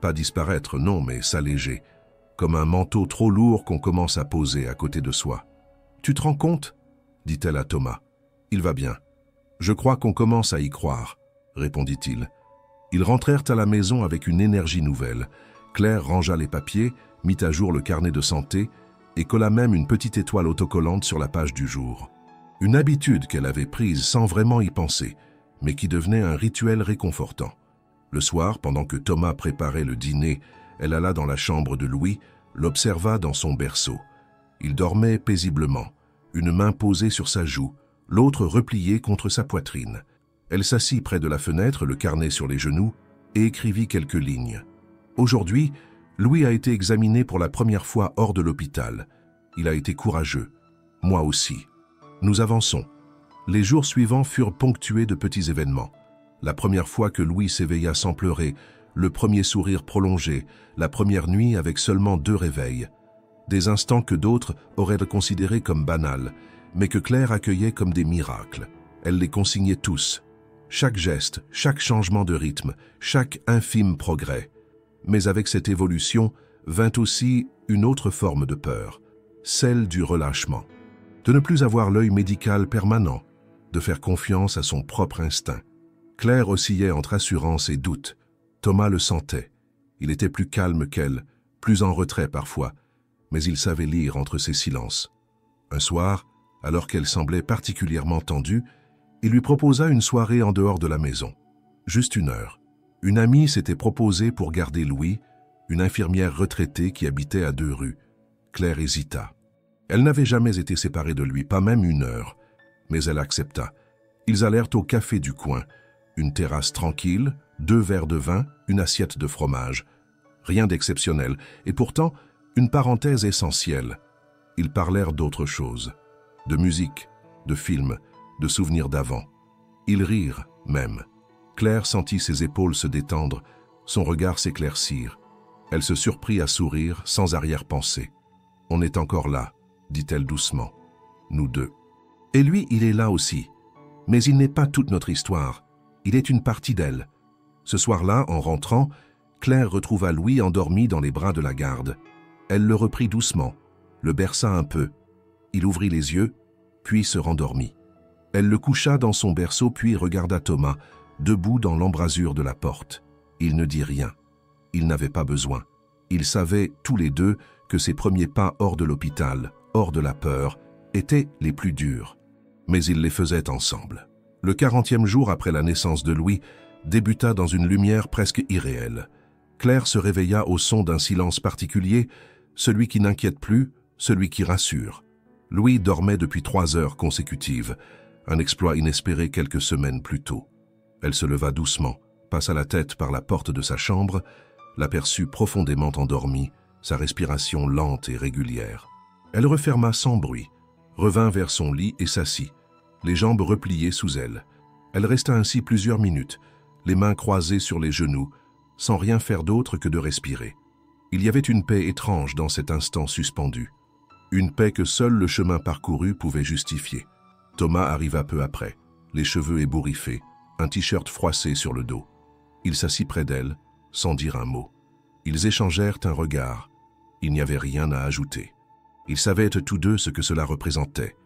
Pas disparaître, non, mais s'alléger, comme un manteau trop lourd qu'on commence à poser à côté de soi. « Tu te rends compte ?» dit-elle à Thomas. « Il va bien. »« Je crois qu'on commence à y croire, » répondit-il. Ils rentrèrent à la maison avec une énergie nouvelle. Claire rangea les papiers, mit à jour le carnet de santé et colla même une petite étoile autocollante sur la page du jour. Une habitude qu'elle avait prise sans vraiment y penser, mais qui devenait un rituel réconfortant. Le soir, pendant que Thomas préparait le dîner, elle alla dans la chambre de Louis, l'observa dans son berceau. Il dormait paisiblement, une main posée sur sa joue, l'autre repliée contre sa poitrine. Elle s'assit près de la fenêtre, le carnet sur les genoux, et écrivit quelques lignes. Aujourd'hui, Louis a été examiné pour la première fois hors de l'hôpital. Il a été courageux. Moi aussi. Nous avançons. Les jours suivants furent ponctués de petits événements. La première fois que Louis s'éveilla sans pleurer, le premier sourire prolongé, la première nuit avec seulement 2 réveils. Des instants que d'autres auraient considérés comme banals, mais que Claire accueillait comme des miracles. Elle les consignait tous. Chaque geste, chaque changement de rythme, chaque infime progrès. Mais avec cette évolution vint aussi une autre forme de peur, celle du relâchement. De ne plus avoir l'œil médical permanent, de faire confiance à son propre instinct. Claire oscillait entre assurance et doute. Thomas le sentait. Il était plus calme qu'elle, plus en retrait parfois, mais il savait lire entre ses silences. Un soir, alors qu'elle semblait particulièrement tendue, il lui proposa une soirée en dehors de la maison. Juste 1 heure. Une amie s'était proposée pour garder Louis, une infirmière retraitée qui habitait à 2 rues. Claire hésita. Elle n'avait jamais été séparée de lui, pas même 1 heure, mais elle accepta. Ils allèrent au café du coin, une terrasse tranquille, 2 verres de vin, une assiette de fromage. Rien d'exceptionnel, et pourtant une parenthèse essentielle. Ils parlèrent d'autre chose, de musique, de films, de souvenirs d'avant. Ils rirent, même. Claire sentit ses épaules se détendre, son regard s'éclaircir. Elle se surprit à sourire, sans arrière-pensée. « On est encore là », dit-elle doucement. « Nous deux. » Et lui, il est là aussi. Mais il n'est pas toute notre histoire. Il est une partie d'elle. Ce soir-là, en rentrant, Claire retrouva Louis endormi dans les bras de la garde. Elle le reprit doucement, le berça un peu. Il ouvrit les yeux, puis se rendormit. Elle le coucha dans son berceau, puis regarda Thomas, debout dans l'embrasure de la porte. Il ne dit rien. Il n'avait pas besoin. Ils savaient, tous les deux, que ses premiers pas hors de l'hôpital, hors de la peur, étaient les plus durs. Mais ils les faisaient ensemble. Le 40e jour après la naissance de Louis débuta dans une lumière presque irréelle. Claire se réveilla au son d'un silence particulier, celui qui n'inquiète plus, celui qui rassure. Louis dormait depuis 3 heures consécutives, un exploit inespéré quelques semaines plus tôt. Elle se leva doucement, passa la tête par la porte de sa chambre, l'aperçut profondément endormi, sa respiration lente et régulière. Elle referma sans bruit, revint vers son lit et s'assit, les jambes repliées sous elle. Elle resta ainsi plusieurs minutes, les mains croisées sur les genoux, sans rien faire d'autre que de respirer. Il y avait une paix étrange dans cet instant suspendu, une paix que seul le chemin parcouru pouvait justifier. Thomas arriva peu après, les cheveux ébouriffés, un t-shirt froissé sur le dos. Il s'assit près d'elle, sans dire un mot. Ils échangèrent un regard. Il n'y avait rien à ajouter. Ils savaient tous deux ce que cela représentait.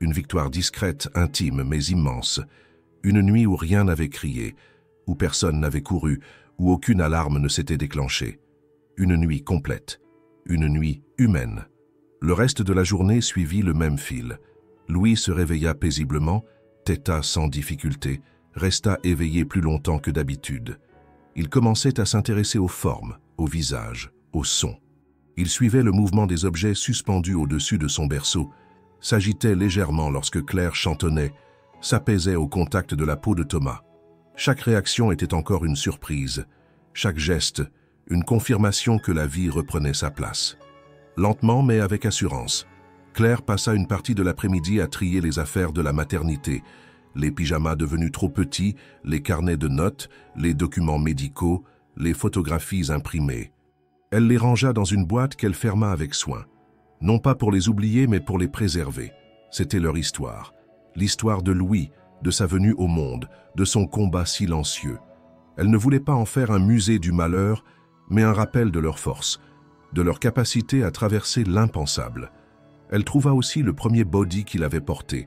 Une victoire discrète, intime, mais immense. Une nuit où rien n'avait crié, où personne n'avait couru, où aucune alarme ne s'était déclenchée. Une nuit complète, une nuit humaine. Le reste de la journée suivit le même fil. Louis se réveilla paisiblement, téta sans difficulté, resta éveillé plus longtemps que d'habitude. Il commençait à s'intéresser aux formes, au visage, aux sons. Il suivait le mouvement des objets suspendus au-dessus de son berceau, s'agitait légèrement lorsque Claire chantonnait, s'apaisait au contact de la peau de Thomas. Chaque réaction était encore une surprise, chaque geste, une confirmation que la vie reprenait sa place. Lentement mais avec assurance, Claire passa une partie de l'après-midi à trier les affaires de la maternité, les pyjamas devenus trop petits, les carnets de notes, les documents médicaux, les photographies imprimées. Elle les rangea dans une boîte qu'elle ferma avec soin. Non pas pour les oublier, mais pour les préserver. C'était leur histoire. L'histoire de Louis, de sa venue au monde, de son combat silencieux. Elle ne voulait pas en faire un musée du malheur, mais un rappel de leur force, de leur capacité à traverser l'impensable. Elle trouva aussi le premier body qu'il avait porté,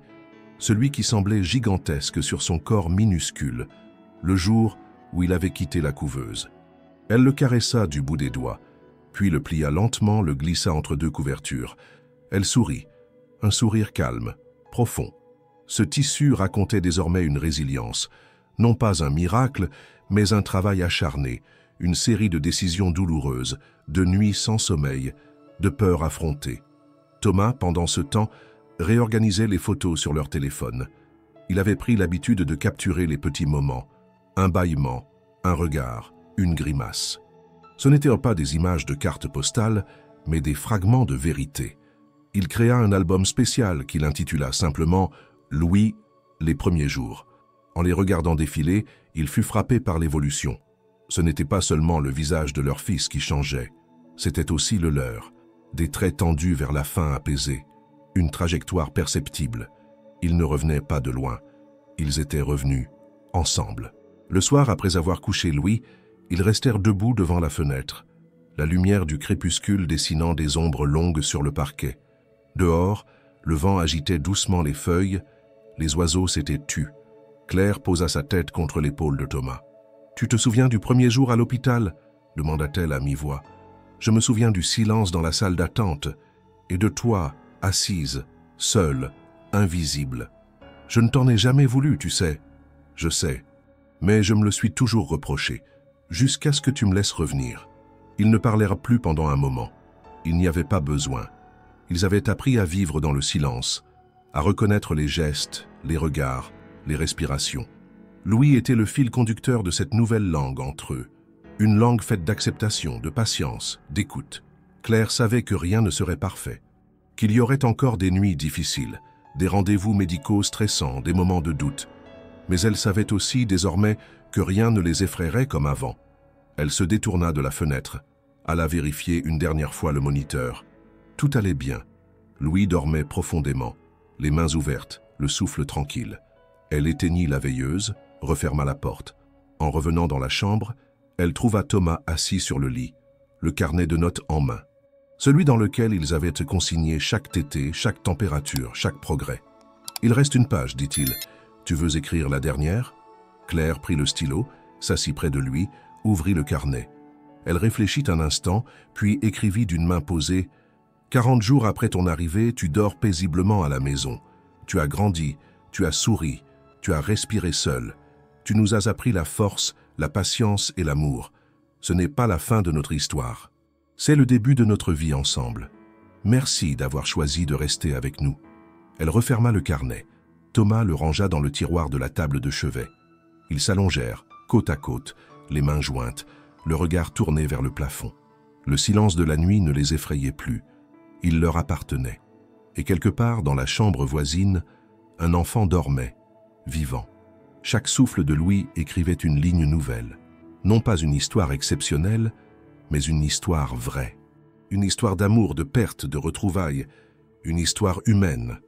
celui qui semblait gigantesque sur son corps minuscule, le jour où il avait quitté la couveuse. Elle le caressa du bout des doigts, puis le plia lentement, le glissa entre deux couvertures. Elle sourit, un sourire calme, profond. Ce tissu racontait désormais une résilience, non pas un miracle, mais un travail acharné, une série de décisions douloureuses, de nuits sans sommeil, de peurs affrontées. Thomas, pendant ce temps, réorganisait les photos sur leur téléphone. Il avait pris l'habitude de capturer les petits moments, un bâillement, un regard, une grimace. Ce n'étaient pas des images de cartes postales, mais des fragments de vérité. Il créa un album spécial qu'il intitula simplement « Louis, les premiers jours ». En les regardant défiler, il fut frappé par l'évolution. Ce n'était pas seulement le visage de leur fils qui changeait, c'était aussi le leur, des traits tendus vers la fin apaisée, une trajectoire perceptible. Ils ne revenaient pas de loin, ils étaient revenus, ensemble. Le soir, après avoir couché Louis, ils restèrent debout devant la fenêtre, la lumière du crépuscule dessinant des ombres longues sur le parquet. Dehors, le vent agitait doucement les feuilles, les oiseaux s'étaient tus. Claire posa sa tête contre l'épaule de Thomas. « Tu te souviens du premier jour à l'hôpital » demanda-t-elle à mi-voix. « Je me souviens du silence dans la salle d'attente et de toi, assise, seule, invisible. Je ne t'en ai jamais voulu, tu sais. Je sais. Mais je me le suis toujours reproché, jusqu'à ce que tu me laisses revenir. » Ils ne parlèrent plus pendant un moment. Il n'y avait pas besoin. Ils avaient appris à vivre dans le silence, à reconnaître les gestes, les regards, les respirations. Louis était le fil conducteur de cette nouvelle langue entre eux. Une langue faite d'acceptation, de patience, d'écoute. Claire savait que rien ne serait parfait, qu'il y aurait encore des nuits difficiles, des rendez-vous médicaux stressants, des moments de doute. Mais elle savait aussi désormais que rien ne les effraierait comme avant. Elle se détourna de la fenêtre, alla vérifier une dernière fois le moniteur. Tout allait bien. Louis dormait profondément, les mains ouvertes, le souffle tranquille. Elle éteignit la veilleuse, referma la porte. En revenant dans la chambre, elle trouva Thomas assis sur le lit, le carnet de notes en main, celui dans lequel ils avaient consigné chaque tétée, chaque température, chaque progrès. « Il reste une page, dit-il. Tu veux écrire la dernière ?» Claire prit le stylo, s'assit près de lui, ouvrit le carnet. Elle réfléchit un instant, puis écrivit d'une main posée « 40 jours après ton arrivée, tu dors paisiblement à la maison. Tu as grandi, tu as souri, tu as respiré seul. Tu nous as appris la force, la patience et l'amour. Ce n'est pas la fin de notre histoire. C'est le début de notre vie ensemble. Merci d'avoir choisi de rester avec nous. » Elle referma le carnet. Thomas le rangea dans le tiroir de la table de chevet. Ils s'allongèrent, côte à côte, les mains jointes, le regard tourné vers le plafond. Le silence de la nuit ne les effrayait plus. Il leur appartenait. Et quelque part, dans la chambre voisine, un enfant dormait, vivant. Chaque souffle de Louis écrivait une ligne nouvelle. Non pas une histoire exceptionnelle, mais une histoire vraie. Une histoire d'amour, de perte, de retrouvailles. Une histoire humaine.